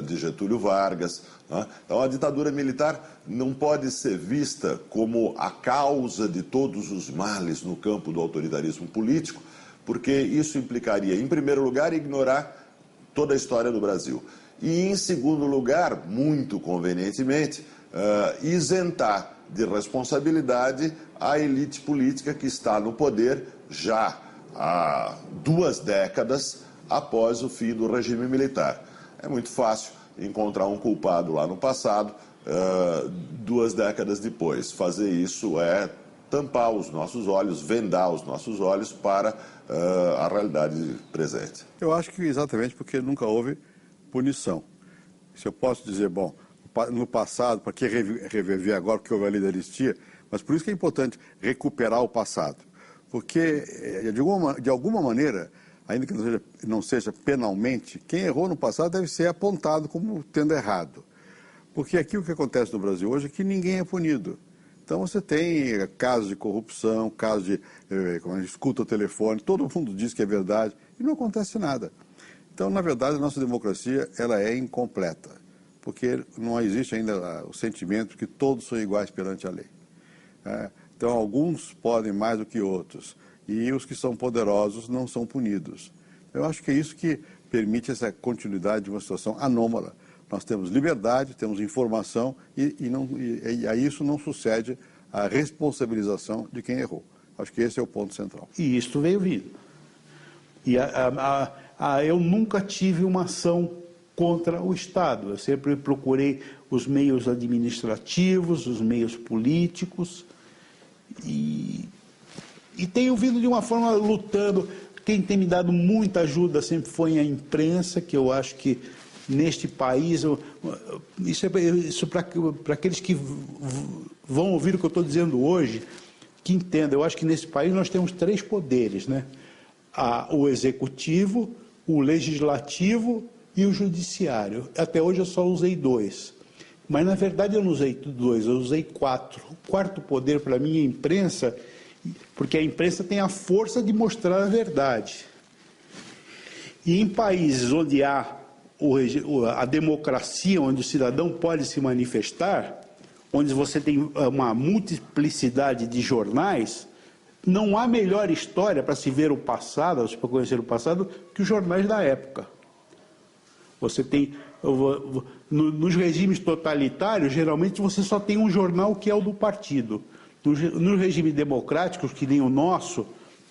de Getúlio Vargas, né? Então, a ditadura militar não pode ser vista como a causa de todos os males no campo do autoritarismo político, porque isso implicaria, em primeiro lugar, ignorar toda a história do Brasil. E, em segundo lugar, muito convenientemente, isentar de responsabilidade a elite política que está no poder já há 2 décadas após o fim do regime militar. É muito fácil encontrar um culpado lá no passado, 2 décadas depois. Fazer isso é tampar os nossos olhos, vendar os nossos olhos para a realidade presente. Eu acho que exatamente porque nunca houve punição. Se eu posso dizer, bom, no passado, para que reviver agora, porque houve a lei da anistia, mas por isso que é importante recuperar o passado. Porque, de alguma maneira, ainda que não seja penalmente, quem errou no passado deve ser apontado como tendo errado. Porque aqui o que acontece no Brasil hoje é que ninguém é punido. Então você tem casos de corrupção, casos de como a gente escuta o telefone, todo mundo diz que é verdade e não acontece nada. Então, na verdade, a nossa democracia ela é incompleta. porque não existe ainda o sentimento que todos são iguais perante a lei. Então, alguns podem mais do que outros, e os que são poderosos não são punidos. Eu acho que é isso que permite essa continuidade de uma situação anômala. Nós temos liberdade, temos informação, e a isso não sucede a responsabilização de quem errou. Acho que esse é o ponto central. E isso veio vindo. E eu nunca tive uma ação contra o Estado. Eu sempre procurei os meios administrativos, os meios políticos, e tenho vindo de uma forma lutando. Quem tem me dado muita ajuda sempre foi a imprensa, que eu acho que neste país, isso para aqueles que vão ouvir o que eu estou dizendo hoje, que entendam. Eu acho que nesse país nós temos 3 poderes, né? O executivo, o legislativo e o judiciário. Até hoje eu só usei 2. Mas, na verdade, eu não usei 2, eu usei 4. O quarto poder, para mim, é a imprensa, porque a imprensa tem a força de mostrar a verdade. E em países onde há a democracia, onde o cidadão pode se manifestar, onde você tem uma multiplicidade de jornais, não há melhor história para se ver o passado, para conhecer o passado, que os jornais da época. Você tem, nos regimes totalitários, geralmente você só tem um jornal que é o do partido. Nos regimes democráticos, que nem o nosso,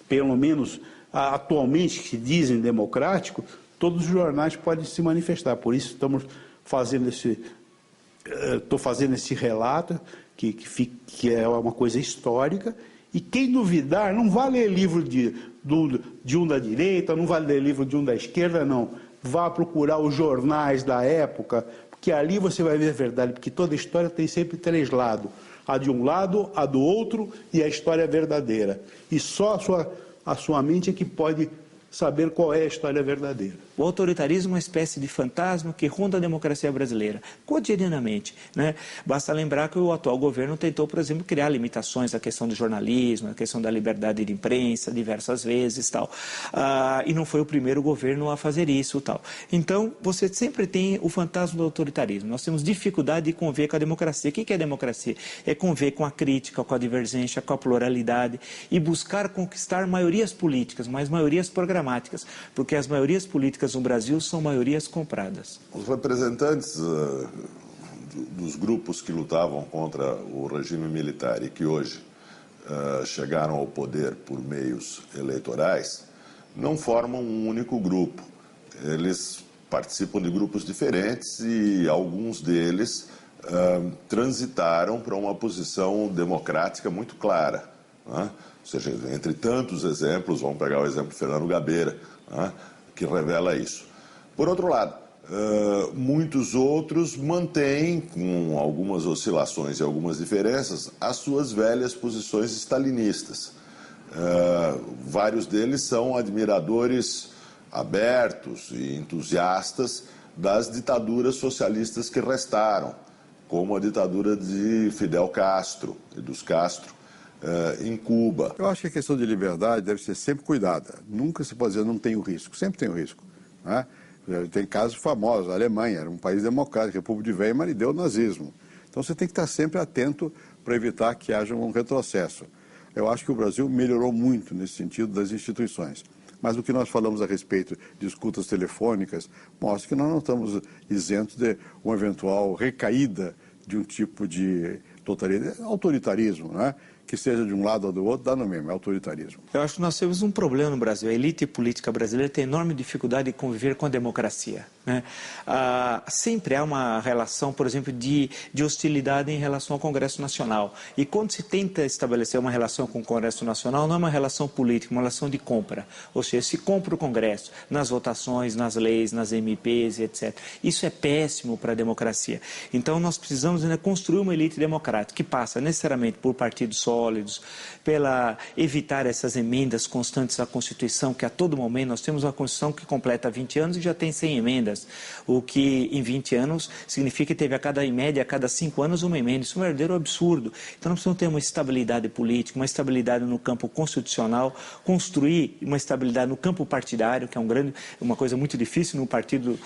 pelo menos atualmente que se dizem democráticos, todos os jornais podem se manifestar. Por isso estou fazendo esse relato, que é uma coisa histórica. E quem duvidar, não vai ler livro de um da direita, não vai ler livro de um da esquerda, não. Vá procurar os jornais da época, porque ali você vai ver a verdade, porque toda história tem sempre 3 lados. A de um lado, a do outro e a história verdadeira. E só a sua mente é que pode saber qual é a história verdadeira. O autoritarismo é uma espécie de fantasma que ronda a democracia brasileira, cotidianamente, né? Basta lembrar que o atual governo tentou, por exemplo, criar limitações à questão do jornalismo, à questão da liberdade de imprensa, diversas vezes, tal. E não foi o primeiro governo a fazer isso, tal. Então, você sempre tem o fantasma do autoritarismo. Nós temos dificuldade de conviver com a democracia. O que é democracia? É conviver com a crítica, com a divergência, com a pluralidade e buscar conquistar maiorias políticas, mas maiorias programáticas, porque as maiorias políticas no Brasil são maiorias compradas. Os representantes dos grupos que lutavam contra o regime militar e que hoje chegaram ao poder por meios eleitorais não formam um único grupo. Eles participam de grupos diferentes e alguns deles transitaram para uma posição democrática muito clara, né? Ou seja, entre tantos exemplos, vamos pegar o exemplo de Fernando Gabeira, né, que revela isso. Por outro lado, muitos outros mantêm, com algumas oscilações e algumas diferenças, as suas velhas posições stalinistas. Vários deles são admiradores abertos e entusiastas das ditaduras socialistas que restaram, como a ditadura de Fidel Castro e dos Castro em Cuba. Eu acho que a questão de liberdade deve ser sempre cuidada. Nunca se pode dizer não tem o risco, sempre tem o risco, né? Tem casos famosos, a Alemanha era um país democrático, a República de Weimar e deu o nazismo. Então você tem que estar sempre atento para evitar que haja um retrocesso. Eu acho que o Brasil melhorou muito nesse sentido das instituições. Mas o que nós falamos a respeito de escutas telefônicas mostra que nós não estamos isentos de uma eventual recaída de um tipo de autoritarismo, né? Que seja de um lado ou do outro, dá no mesmo, é autoritarismo. Eu acho que nós temos um problema no Brasil. A elite política brasileira tem enorme dificuldade de conviver com a democracia, né? Sempre há uma relação, por exemplo, de hostilidade em relação ao Congresso Nacional. E quando se tenta estabelecer uma relação com o Congresso Nacional, não é uma relação política, é uma relação de compra. Ou seja, se compra o Congresso nas votações, nas leis, nas MPs, etc. Isso é péssimo para a democracia. Então nós precisamos ainda construir uma elite democrática que passa necessariamente por partidos sólidos, pela evitar essas emendas constantes à Constituição, que a todo momento nós temos uma Constituição que completa 20 anos e já tem 100 emendas. dias, o que em 20 anos significa que teve em média, a cada 5 anos uma emenda. Isso é um verdadeiro absurdo. Então nós precisamos ter uma estabilidade política, uma estabilidade no campo constitucional, construir uma estabilidade no campo partidário, que é uma coisa muito difícil um partido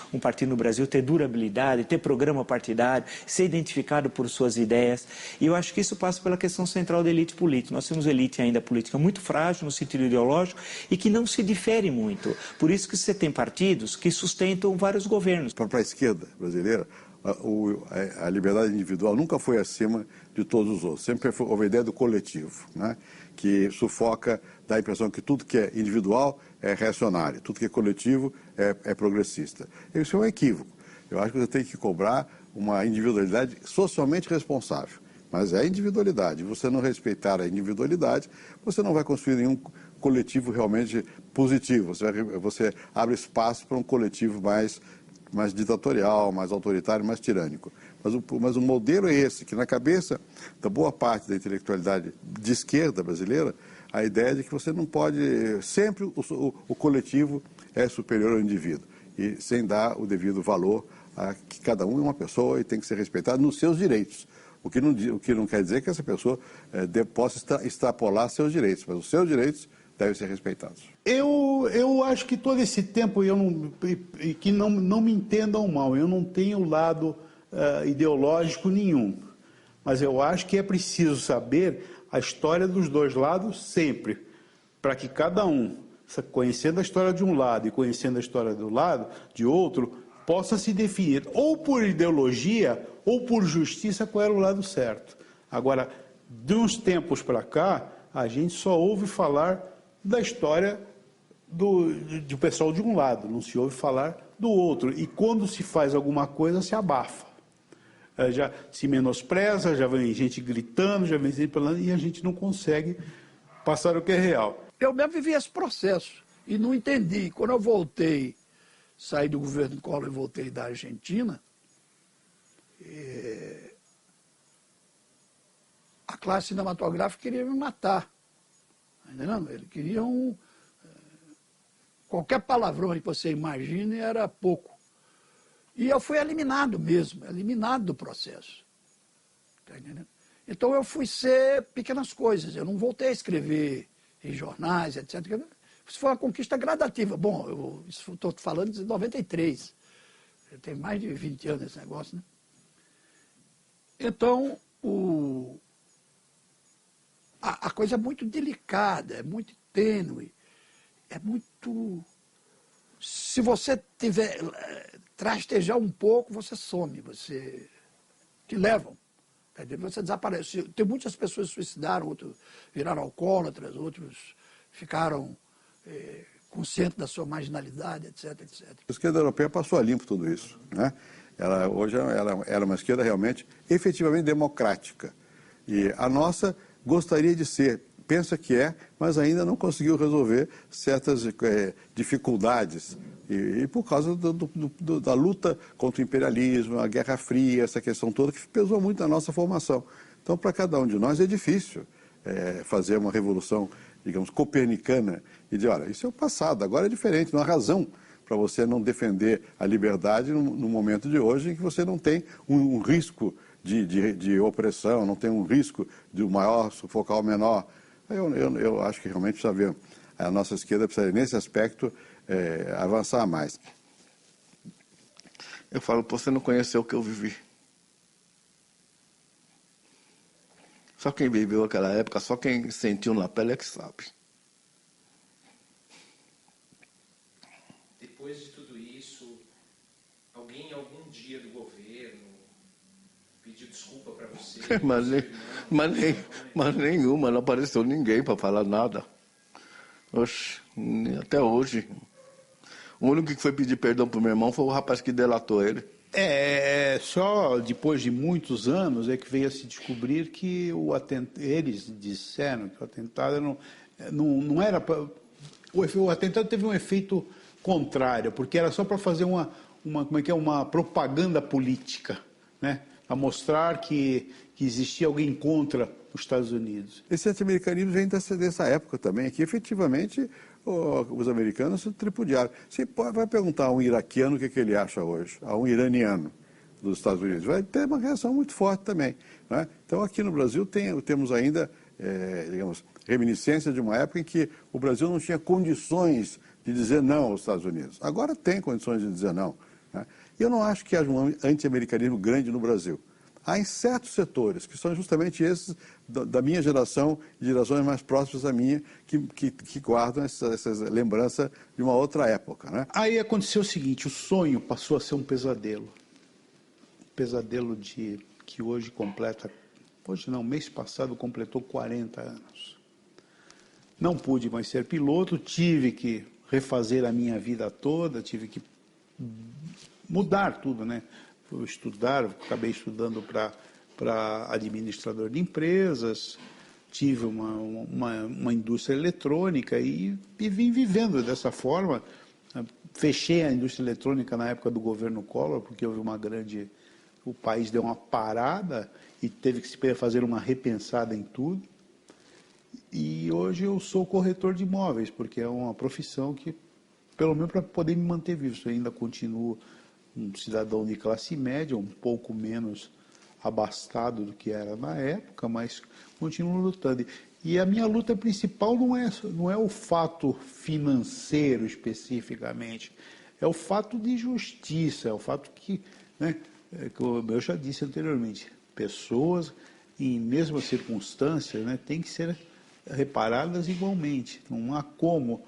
no Brasil, ter durabilidade, ter programa partidário, ser identificado por suas ideias. E eu acho que isso passa pela questão central da elite política. Nós temos elite ainda política muito frágil no sentido ideológico e que não se difere muito. Por isso que você tem partidos que sustentam vários governos. Para a esquerda brasileira, a liberdade individual nunca foi acima de todos os outros. Sempre houve a ideia do coletivo, né? Que sufoca, dá a impressão que tudo que é individual é reacionário, tudo que é coletivo é progressista. Isso é um equívoco. Eu acho que você tem que cobrar uma individualidade socialmente responsável. Mas é individualidade. Você não respeitar a individualidade, você não vai construir nenhum coletivo realmente positivo. Você abre espaço para um coletivo mais ditatorial, mais autoritário, mais tirânico. Mas o modelo é esse, que na cabeça da boa parte da intelectualidade de esquerda brasileira, a ideia de que você não pode... Sempre o coletivo é superior ao indivíduo, e sem dar o devido valor a que cada um é uma pessoa e tem que ser respeitado nos seus direitos. O que não quer dizer que essa pessoa possa extrapolar seus direitos, mas os seus direitos devem ser respeitados. Eu acho que todo esse tempo, que não me entendam mal, eu não tenho lado ideológico nenhum, mas eu acho que é preciso saber a história dos dois lados sempre, para que cada um, conhecendo a história de um lado e conhecendo a história do lado de outro, possa se definir ou por ideologia ou por justiça qual era o lado certo. Agora, de uns tempos para cá, a gente só ouve falar da história do pessoal de um lado, não se ouve falar do outro. E quando se faz alguma coisa, se abafa. Já se menospreza, já vem gente gritando, já vem gente falando, e a gente não consegue passar o que é real. Eu mesmo vivi esse processo e não entendi. Quando eu voltei, saí do governo Collor e voltei da Argentina, a classe cinematográfica queria me matar. Entendeu? Eles queriam... Qualquer palavrão que você imagine era pouco. E eu fui eliminado mesmo, eliminado do processo. Tá entendendo? Então eu fui ser pequenas coisas, eu não voltei a escrever em jornais, etc. Isso foi uma conquista gradativa. Bom, isso estou falando de 93. Tem mais de 20 anos esse negócio, né? Então, a coisa é muito delicada, é muito tênue, é muito... Se você trastejar um pouco, você some, você te levam. Você desaparece. Tem muitas pessoas que se suicidaram, outros viraram alcoólatras, outros ficaram conscientes da sua marginalidade, etc, etc. A esquerda europeia passou a limpo tudo isso, né? Hoje ela é uma esquerda realmente, efetivamente democrática. E a nossa gostaria de ser, pensa que é, mas ainda não conseguiu resolver certas dificuldades. E por causa da luta contra o imperialismo, a Guerra Fria, essa questão toda que pesou muito na nossa formação. Então, para cada um de nós é difícil fazer uma revolução, digamos, copernicana e dizer, olha, isso é o passado, agora é diferente, não há razão para você não defender a liberdade no momento de hoje em que você não tem um risco de opressão, não tem um risco de maior sufocar o menor. Eu acho que realmente precisa haver, a nossa esquerda precisa, nesse aspecto, avançar mais. Eu falo, você não conheceu o que eu vivi. Só quem viveu aquela época, só quem sentiu na pele é que sabe. Depois de tudo isso, alguém em algum dia do governo pediu desculpa para você? mas nenhuma, não apareceu ninguém para falar nada. Oxe, até hoje. O único que foi pedir perdão pro meu irmão foi o rapaz que delatou ele. Só depois de muitos anos é que veio a se descobrir que eles disseram que o atentado não era... O atentado teve um efeito contrário, porque era só para fazer uma propaganda política, né? Para mostrar que existia alguém contra os Estados Unidos. Esse anti-americanismo vem dessa época também, que efetivamente os americanos se tripudiaram. Você vai perguntar a um iraquiano o que ele acha hoje, a um iraniano dos Estados Unidos, vai ter uma reação muito forte também. Né? Então, aqui no Brasil temos ainda, digamos, reminiscência de uma época em que o Brasil não tinha condições de dizer não aos Estados Unidos. Agora tem condições de dizer não. Né? E eu não acho que haja um anti-americanismo grande no Brasil. Há em certos setores, que são justamente esses da minha geração e gerações mais próximas da minha, que guardam essa lembrança de uma outra época. Né? Aí aconteceu o seguinte, o sonho passou a ser um pesadelo. Um pesadelo que hoje completa, hoje não, mês passado completou 40 anos. Não pude mais ser piloto, tive que refazer a minha vida toda, tive que mudar tudo, né? Fui estudar, acabei estudando para administrador de empresas, tive uma indústria eletrônica e vim vivendo dessa forma. Fechei a indústria eletrônica na época do governo Collor, porque houve o país deu uma parada e teve que se fazer uma repensada em tudo. E hoje eu sou corretor de imóveis, porque é uma profissão que, pelo menos para poder me manter vivo, eu ainda continuo um cidadão de classe média, um pouco menos abastado do que era na época, mas continuo lutando. E a minha luta principal não é o fato financeiro especificamente, é o fato de justiça, é o fato que, né, como eu já disse anteriormente, pessoas em mesmas circunstâncias, né, têm que ser reparadas igualmente. Não há como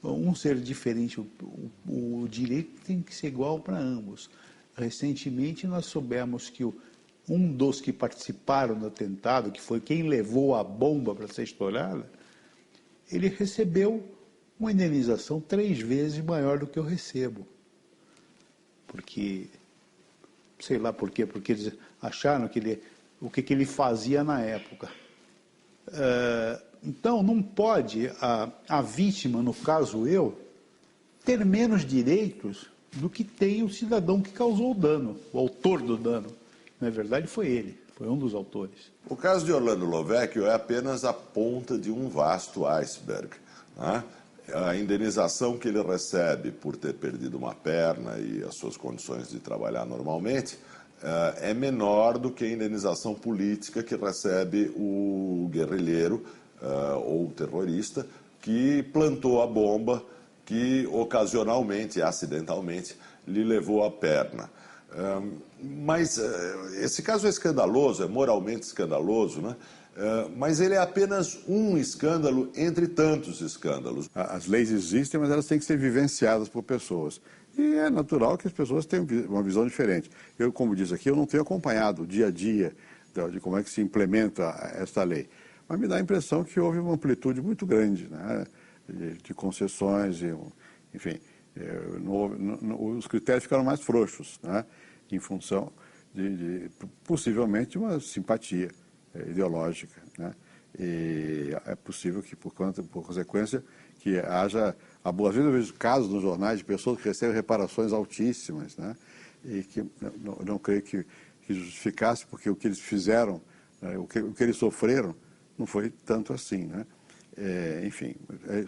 um ser diferente, o direito tem que ser igual para ambos. Recentemente nós soubemos que um dos que participaram do atentado, que foi quem levou a bomba para ser estourada, ele recebeu uma indenização 3 vezes maior do que eu recebo. Porque, sei lá por quê, porque eles acharam o que ele fazia na época. Então, não pode a vítima, no caso eu, ter menos direitos do que tem o cidadão que causou o dano, o autor do dano. Na verdade, foi ele, foi um dos autores. O caso de Orlando Lovecchio é apenas a ponta de um vasto iceberg. Né? A indenização que ele recebe por ter perdido uma perna e as suas condições de trabalhar normalmente é menor do que a indenização política que recebe o guerrilheiro ou o terrorista que plantou a bomba que ocasionalmente, acidentalmente, lhe levou a perna. Mas esse caso é escandaloso, é moralmente escandaloso, né? Mas ele é apenas um escândalo entre tantos escândalos. As leis existem, mas elas têm que ser vivenciadas por pessoas. E é natural que as pessoas tenham uma visão diferente. Eu, como diz aqui, eu não tenho acompanhado o dia a dia de como é que se implementa esta lei. Mas me dá a impressão que houve uma amplitude muito grande, né, de concessões, enfim, os critérios ficaram mais frouxos, né, em função possivelmente, uma simpatia ideológica. Né, e é possível que, por consequência, que haja, às vezes eu vejo casos nos jornais de pessoas que recebem reparações altíssimas, né, e que não creio que justificasse, porque o que eles fizeram, o que eles sofreram, não foi tanto assim, né? Enfim,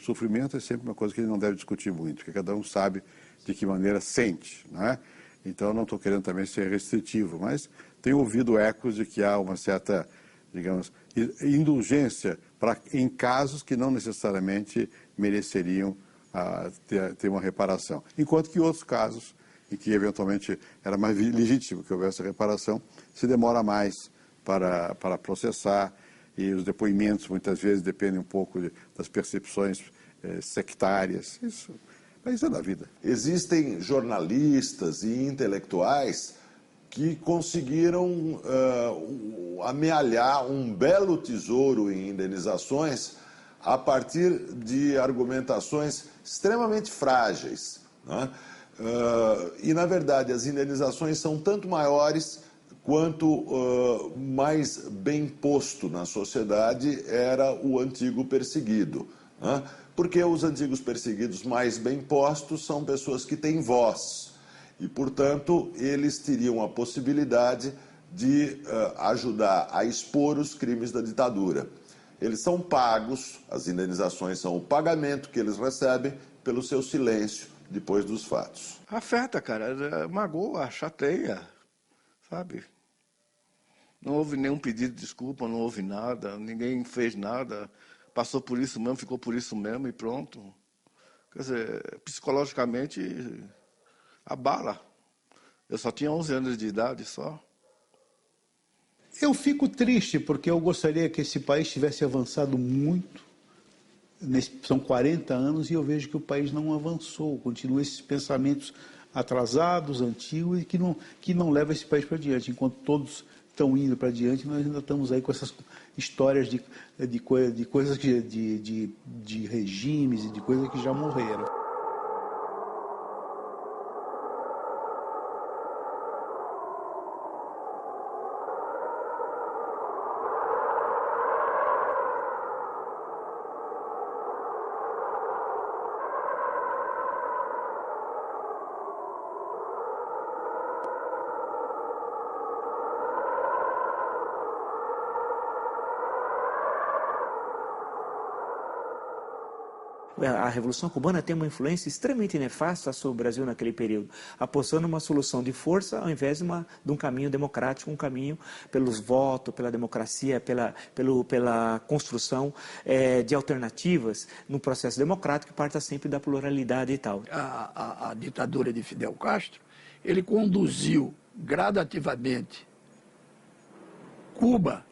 sofrimento é sempre uma coisa que ele não deve discutir muito, porque cada um sabe de que maneira sente, né? Então, eu não estou querendo também ser restritivo, mas tenho ouvido ecos de que há uma certa, digamos, indulgência em casos que não necessariamente mereceriam ter uma reparação. Enquanto que outros casos, em que eventualmente era mais legítimo que houvesse reparação, se demora mais para processar, e os depoimentos muitas vezes dependem um pouco das percepções sectárias. Isso é da vida. Existem jornalistas e intelectuais que conseguiram amealhar um belo tesouro em indenizações a partir de argumentações extremamente frágeis. Né? E, na verdade, as indenizações são tanto maiores quanto mais bem posto na sociedade era o antigo perseguido. Né? Porque os antigos perseguidos mais bem postos são pessoas que têm voz e, portanto, eles teriam a possibilidade de ajudar a expor os crimes da ditadura. eles são pagos, as indenizações são o pagamento que eles recebem pelo seu silêncio depois dos fatos. Afeta, cara, magoa, chateia, sabe? Não houve nenhum pedido de desculpa, não houve nada, ninguém fez nada, passou por isso mesmo, ficou por isso mesmo e pronto. Quer dizer, psicologicamente abala. Eu só tinha 11 anos de idade só. Eu fico triste porque eu gostaria que esse país tivesse avançado muito. São 40 anos e eu vejo que o país não avançou. Continua esses pensamentos atrasados, antigos e que não levam esse país para diante. Enquanto todos estão indo para diante, nós ainda estamos aí com essas histórias de coisas de regimes e de coisas que já morreram. A Revolução Cubana tem uma influência extremamente nefasta sobre o Brasil naquele período, apostando numa solução de força ao invés de um caminho democrático, um caminho pelos votos, pela democracia, pela construção de alternativas no processo democrático que parta sempre da pluralidade e tal. A ditadura de Fidel Castro, ele conduziu gradativamente Cuba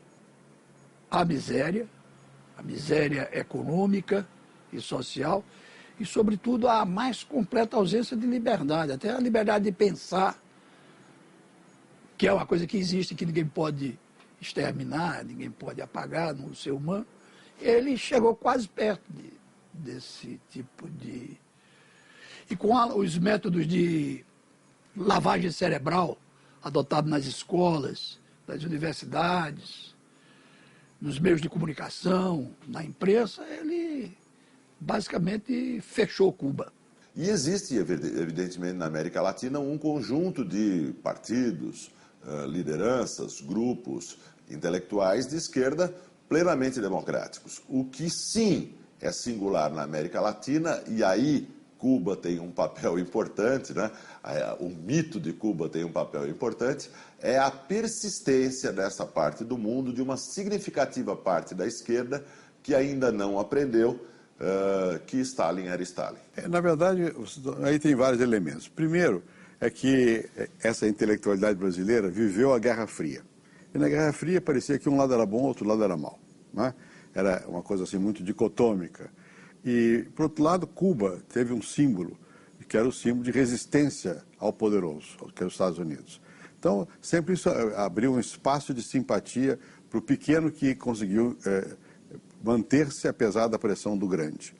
à miséria econômica e social, e, sobretudo, a mais completa ausência de liberdade, até a liberdade de pensar, que é uma coisa que existe, que ninguém pode exterminar, ninguém pode apagar no ser humano. Ele chegou quase perto desse tipo de... E com os métodos de lavagem cerebral adotados nas escolas, nas universidades, nos meios de comunicação, na imprensa, ele basicamente fechou Cuba. E existe, evidentemente, na América Latina um conjunto de partidos, lideranças, grupos intelectuais de esquerda plenamente democráticos. O que sim é singular na América Latina, e aí Cuba tem um papel importante, né? O mito de Cuba tem um papel importante, é a persistência dessa parte do mundo, de uma significativa parte da esquerda que ainda não aprendeu que Stalin era Stalin. Na verdade, aí tem vários elementos. Primeiro, é que essa intelectualidade brasileira viveu a Guerra Fria. E na Guerra Fria parecia que um lado era bom, outro lado era mau, né? Era uma coisa assim muito dicotômica. E, por outro lado, Cuba teve um símbolo, que era o símbolo de resistência ao poderoso, que é os Estados Unidos. Então, sempre isso abriu um espaço de simpatia para o pequeno que conseguiu manter-se apesar da pressão do grande.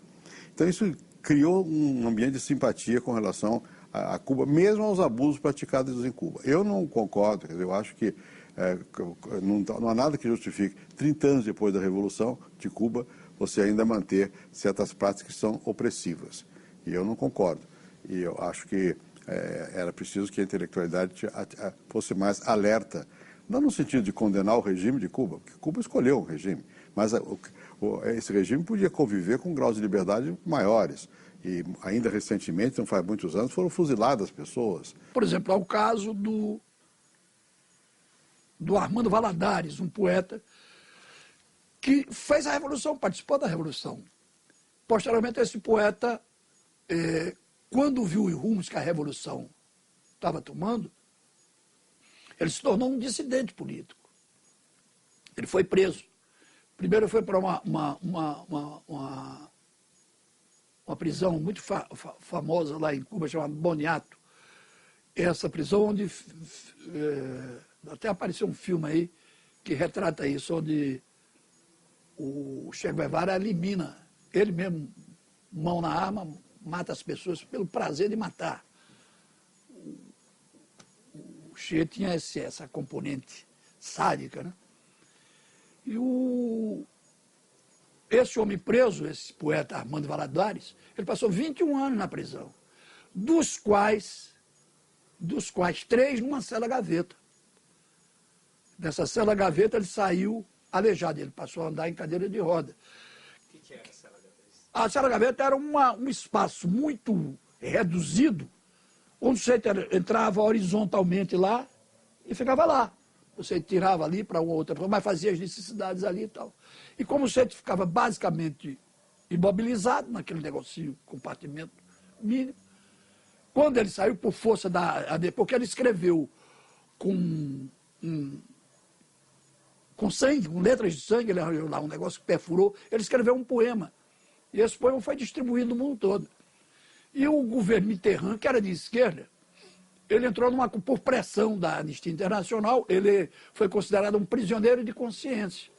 Então isso criou um ambiente de simpatia com relação a Cuba, mesmo aos abusos praticados em Cuba. Eu não concordo, eu acho que não há nada que justifique, 30 anos depois da Revolução de Cuba, você ainda manter certas práticas que são opressivas. E eu não concordo. E eu acho que era preciso que a intelectualidade fosse mais alerta, não no sentido de condenar o regime de Cuba, porque Cuba escolheu um regime, mas esse regime podia conviver com graus de liberdade maiores. E ainda recentemente, não faz muitos anos, foram fuziladas pessoas. Por exemplo, há o caso do Armando Valladares, um poeta que fez a Revolução, participou da Revolução. Posteriormente, esse poeta, quando viu os rumos que a Revolução estava tomando, ele se tornou um dissidente político. Ele foi preso. Primeiro foi para uma prisão muito famosa lá em Cuba, chamada Boniato. Essa prisão onde até apareceu um filme aí que retrata isso, onde o Che Guevara elimina, ele mesmo, mão na arma, mata as pessoas pelo prazer de matar. O Che tinha essa componente sádica, né? E esse homem preso, esse poeta Armando Valladares, ele passou 21 anos na prisão, dos quais 3 numa cela-gaveta. Dessa cela-gaveta ele saiu aleijado, ele passou a andar em cadeira de roda. O que era a cela gaveta? A cela gaveta era um espaço muito reduzido, onde você entrava horizontalmente lá e ficava lá. Você tirava ali para uma outra, mas fazia as necessidades ali e tal. E como você ficava basicamente imobilizado naquele negocinho, compartimento mínimo, quando ele saiu por força porque ele escreveu com sangue, com letras de sangue, ele arranjou lá um negócio que perfurou, ele escreveu um poema. E esse poema foi distribuído no mundo todo. E o governo Mitterrand, que era de esquerda, ele entrou por pressão da Anistia Internacional, ele foi considerado um prisioneiro de consciência.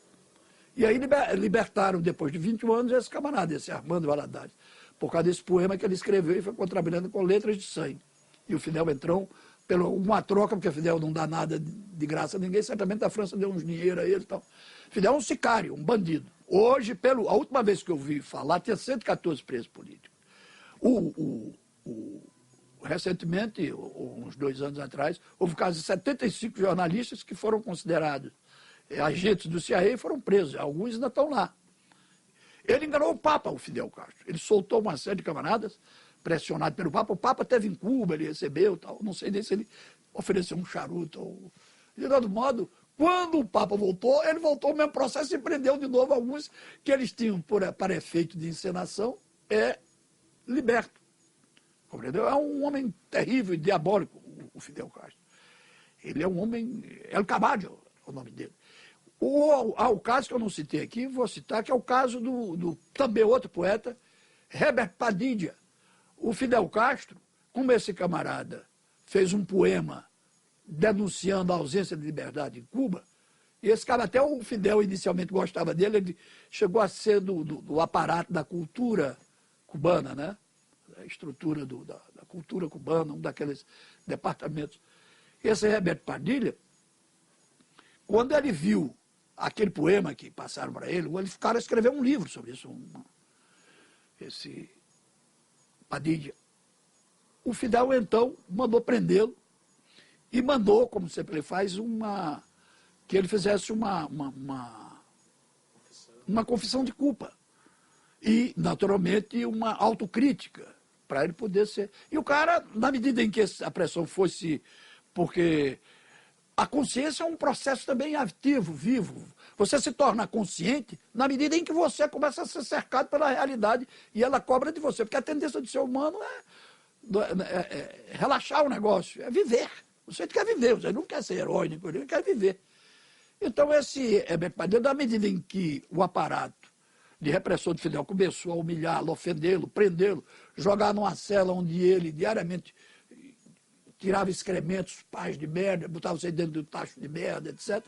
E aí libertaram, depois de 21 anos, esse camarada, esse Armando Valadares, por causa desse poema que ele escreveu e foi contrabandando com letras de sangue. E o Fidel entrou pela uma troca, porque o Fidel não dá nada de graça a ninguém, certamente a França deu uns dinheiro a ele e tal. Fidel é um sicário, um bandido. Hoje, a última vez que eu vi falar, tinha 114 presos políticos. Recentemente, uns 2 anos atrás, houve caso de 75 jornalistas que foram considerados agentes do CIA e foram presos. Alguns ainda estão lá. Ele enganou o Papa, o Fidel Castro. Ele soltou uma série de camaradas, pressionado pelo Papa. O Papa esteve em Cuba, ele recebeu tal. Não sei nem se ele ofereceu um charuto. De todo modo, quando o Papa voltou, ele voltou ao mesmo processo e prendeu de novo alguns que eles tinham, para efeito de encenação, liberto. Compreendeu? É um homem terrível e diabólico, o Fidel Castro. Ele é um homem... El Caballo é o nome dele. O caso que eu não citei aqui, vou citar, que é o caso do também outro poeta, Herbert Padilha. O Fidel Castro, como esse camarada fez um poema denunciando a ausência de liberdade em Cuba, e esse cara, até o Fidel inicialmente gostava dele, ele chegou a ser do aparato da cultura cubana, né? A estrutura da cultura cubana, um daqueles departamentos. Esse Herbert Padilha, quando ele viu aquele poema que passaram para ele ficaram a escrever um livro sobre isso, esse Padilha. O Fidel, então, mandou prendê-lo e mandou, como sempre ele faz, que ele fizesse uma confissão de culpa. E, naturalmente, uma autocrítica, para ele poder ser... E o cara, na medida em que a pressão fosse... Porque a consciência é um processo também ativo, vivo. Você se torna consciente na medida em que você começa a ser cercado pela realidade e ela cobra de você. Porque a tendência do ser humano é relaxar o negócio, é viver. Você quer viver, você não quer ser herói, ele quer viver. Então, esse Herbert Padilha, na medida em que o aparato de repressão de Fidel começou a humilhá-lo, ofendê-lo, prendê-lo, jogar numa cela onde ele diariamente tirava excrementos, pás de merda, botava você dentro do tacho de merda, etc.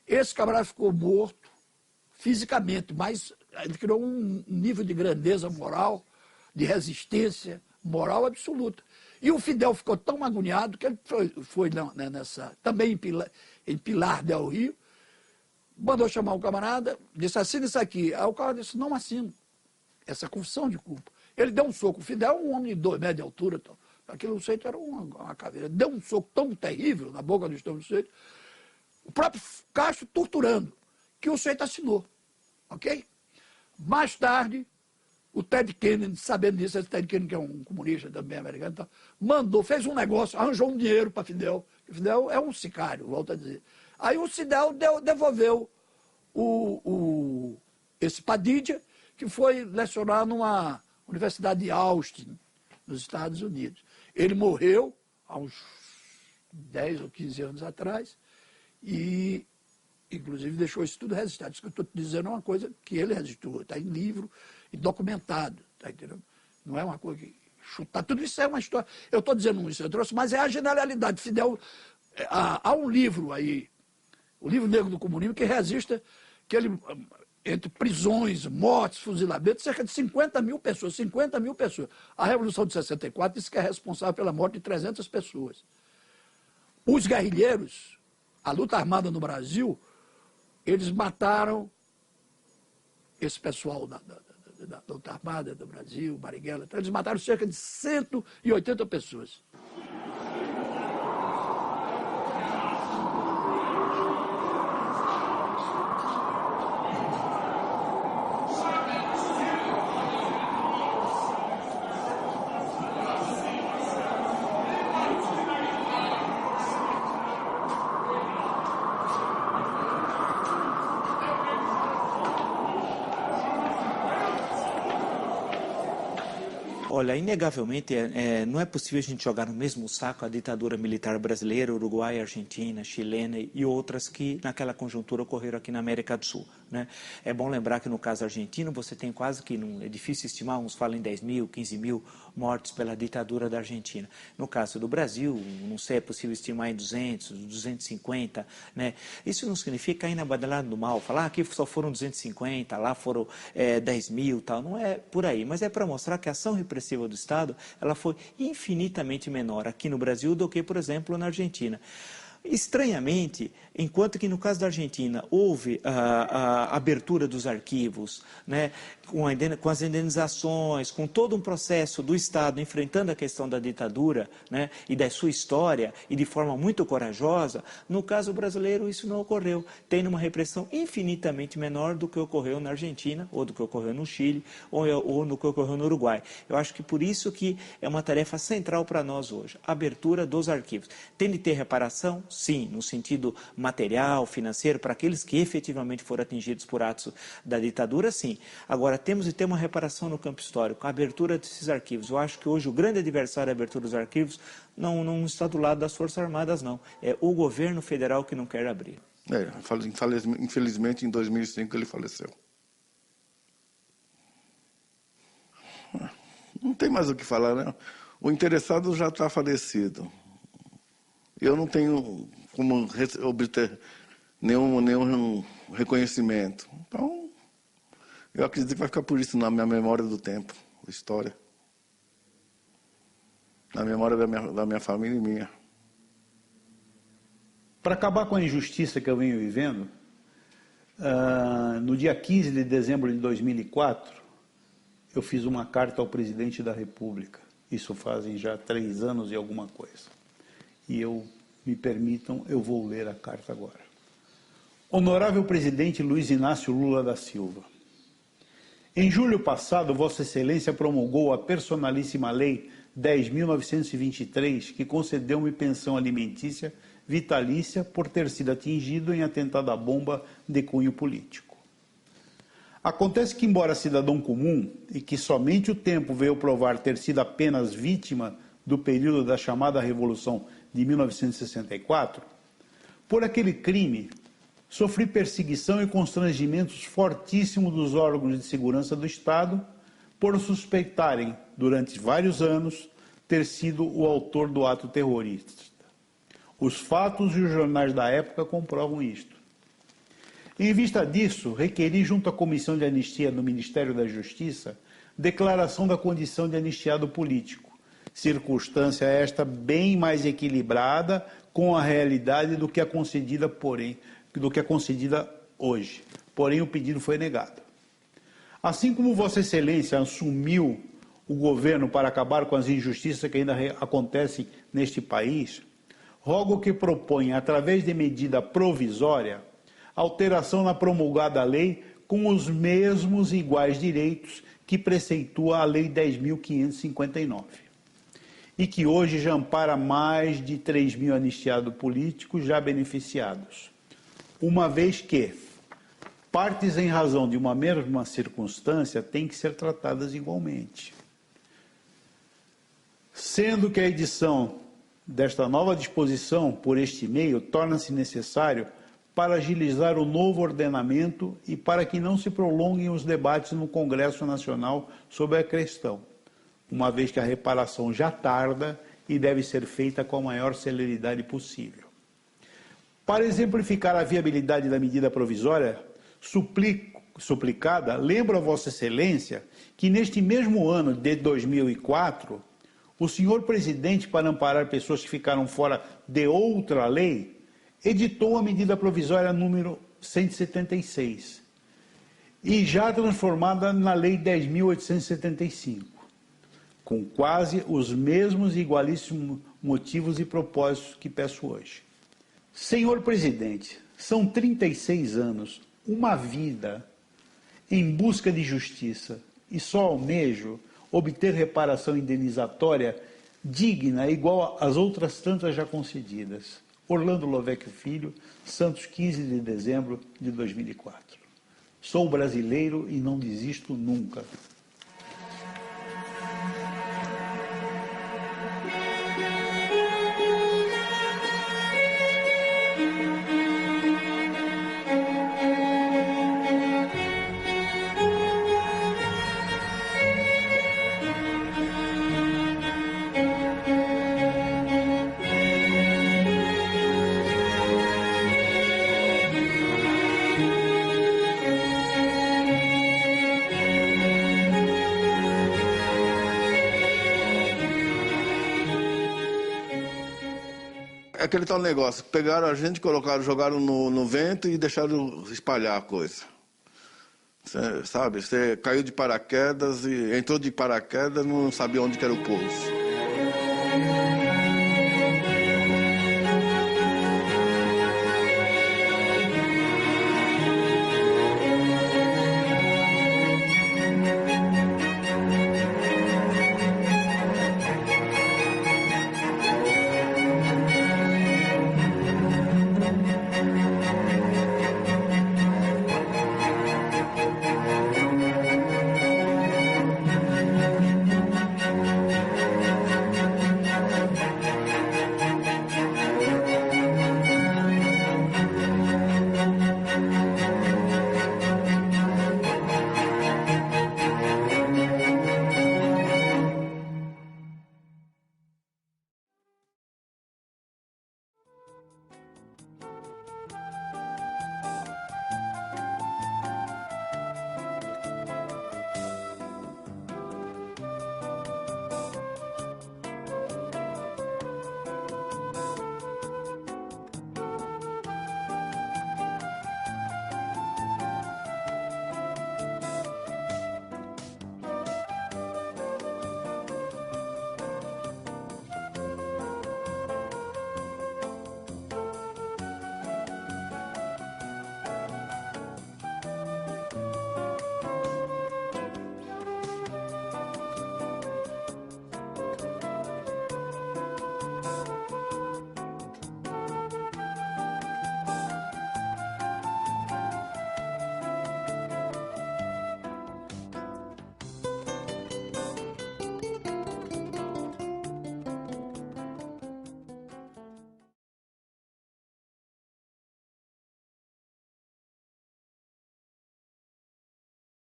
Esse camarada ficou morto fisicamente, mas ele criou um nível de grandeza moral, de resistência moral absoluta. E o Fidel ficou tão agoniado que ele foi também em Pilar del Rio, mandou chamar o camarada, disse, assina isso aqui. Aí o cara disse, não assino. Essa confissão de culpa. Ele deu um soco. O Fidel é um homem de 2 metros de altura. Então, aquilo seito era uma caveira. Deu um soco tão terrível na boca do estômago do sujeito, o próprio Castro torturando, que o sujeito assinou. Ok? Mais tarde, o Ted Kennedy, sabendo disso, esse Ted Kennedy, que é um comunista também americano, então, fez um negócio, arranjou um dinheiro para Fidel. Fidel é um sicário, volto a dizer. Aí o Fidel devolveu esse Padilha, que foi lecionar numa universidade de Austin, nos Estados Unidos. Ele morreu há uns 10 ou 15 anos atrás e, inclusive, deixou isso tudo registrado. Isso que eu estou te dizendo é uma coisa que ele registrou, está em livro e documentado, tá entendendo? Não é uma coisa que chutar. Tudo isso é uma história. Eu estou dizendo isso, eu trouxe, mas é a generalidade. Fidel, há um livro aí, o Livro Negro do Comunismo, que registra que ele, entre prisões, mortes, fuzilamentos, cerca de 50 mil pessoas. A Revolução de 64 disse que é responsável pela morte de 300 pessoas. Os guerrilheiros, a luta armada no Brasil, eles mataram esse pessoal da luta armada do Brasil, Marighella, eles mataram cerca de 180 pessoas. Olha, inegavelmente não é possível a gente jogar no mesmo saco a ditadura militar brasileira, uruguaia, argentina, chilena e outras que naquela conjuntura ocorreram aqui na América do Sul, né? É bom lembrar que no caso argentino você tem quase que, é difícil estimar, uns falam em 10 mil, 15 mil mortos pela ditadura da Argentina. No caso do Brasil, não sei, é possível estimar em 200, 250, né? Isso não significa cair na badalada do mal, falar aqui só foram 250, lá foram 10 mil, tal, não é por aí, mas é para mostrar que a ação repressiva do Estado ela foi infinitamente menor aqui no Brasil do que, por exemplo, na Argentina. Estranhamente, enquanto que no caso da Argentina houve a abertura dos arquivos, né, com as indenizações, com todo um processo do Estado enfrentando a questão da ditadura, né, e da sua história, e de forma muito corajosa, no caso brasileiro isso não ocorreu, tendo uma repressão infinitamente menor do que ocorreu na Argentina, ou do que ocorreu no Chile, ou no que ocorreu no Uruguai. Eu acho que por isso que é uma tarefa central para nós hoje, a abertura dos arquivos. Tem de ter reparação? Sim, no sentido material, financeiro, para aqueles que efetivamente foram atingidos por atos da ditadura, sim. Agora, temos de ter uma reparação no campo histórico, a abertura desses arquivos. Eu acho que hoje o grande adversário da abertura dos arquivos não está do lado das Forças Armadas, não. É o governo federal que não quer abrir. Infelizmente, em 2005 ele faleceu. Não tem mais o que falar, né? O interessado já está falecido. Eu não tenho como obter nenhum reconhecimento. Então, eu acredito que vai ficar por isso na minha memória do tempo, história. Na memória da minha família e minha. Para acabar com a injustiça que eu venho vivendo, no dia 15 de dezembro de 2004, eu fiz uma carta ao presidente da República. Isso fazem já 3 anos e alguma coisa. E me permitam, eu vou ler a carta agora. Honorável presidente Luiz Inácio Lula da Silva, em julho passado, Vossa Excelência promulgou a personalíssima Lei 10.923, que concedeu-me pensão alimentícia vitalícia por ter sido atingido em atentado à bomba de cunho político. Acontece que, embora cidadão comum, e que somente o tempo veio provar ter sido apenas vítima do período da chamada Revolução de 1964, por aquele crime, sofri perseguição e constrangimentos fortíssimos dos órgãos de segurança do Estado por suspeitarem, durante vários anos, ter sido o autor do ato terrorista. Os fatos e os jornais da época comprovam isto. Em vista disso, requeri junto à Comissão de Anistia do Ministério da Justiça declaração da condição de anistiado político, circunstância esta bem mais equilibrada com a realidade do que a concedida, hoje. Porém, o pedido foi negado. Assim como Vossa Excelência assumiu o governo para acabar com as injustiças que ainda acontecem neste país, rogo que proponha, através de medida provisória, alteração na promulgada lei com os mesmos e iguais direitos que preceitua a Lei 10.559, e que hoje já ampara mais de 3 mil anistiados políticos já beneficiados, uma vez que partes em razão de uma mesma circunstância têm que ser tratadas igualmente. Sendo que a edição desta nova disposição por este meio torna-se necessário para agilizar o novo ordenamento e para que não se prolonguem os debates no Congresso Nacional sobre a questão, uma vez que a reparação já tarda e deve ser feita com a maior celeridade possível. Para exemplificar a viabilidade da medida provisória suplicada, lembro a Vossa Excelência que neste mesmo ano de 2004, o senhor presidente, para amparar pessoas que ficaram fora de outra lei, editou a medida provisória número 176, e já transformada na Lei 10.875, com quase os mesmos e igualíssimos motivos e propósitos que peço hoje. Senhor presidente, são 36 anos, uma vida, em busca de justiça, e só almejo obter reparação indenizatória digna, igual às outras tantas já concedidas. Orlando Lovecchio Filho, Santos, 15 de dezembro de 2004. Sou brasileiro e não desisto nunca. aquele tal negócio, pegaram a gente, jogaram no vento e deixaram espalhar a coisa. Sabe, você caiu de paraquedas e entrou de paraquedas, não sabia onde que era o pouso.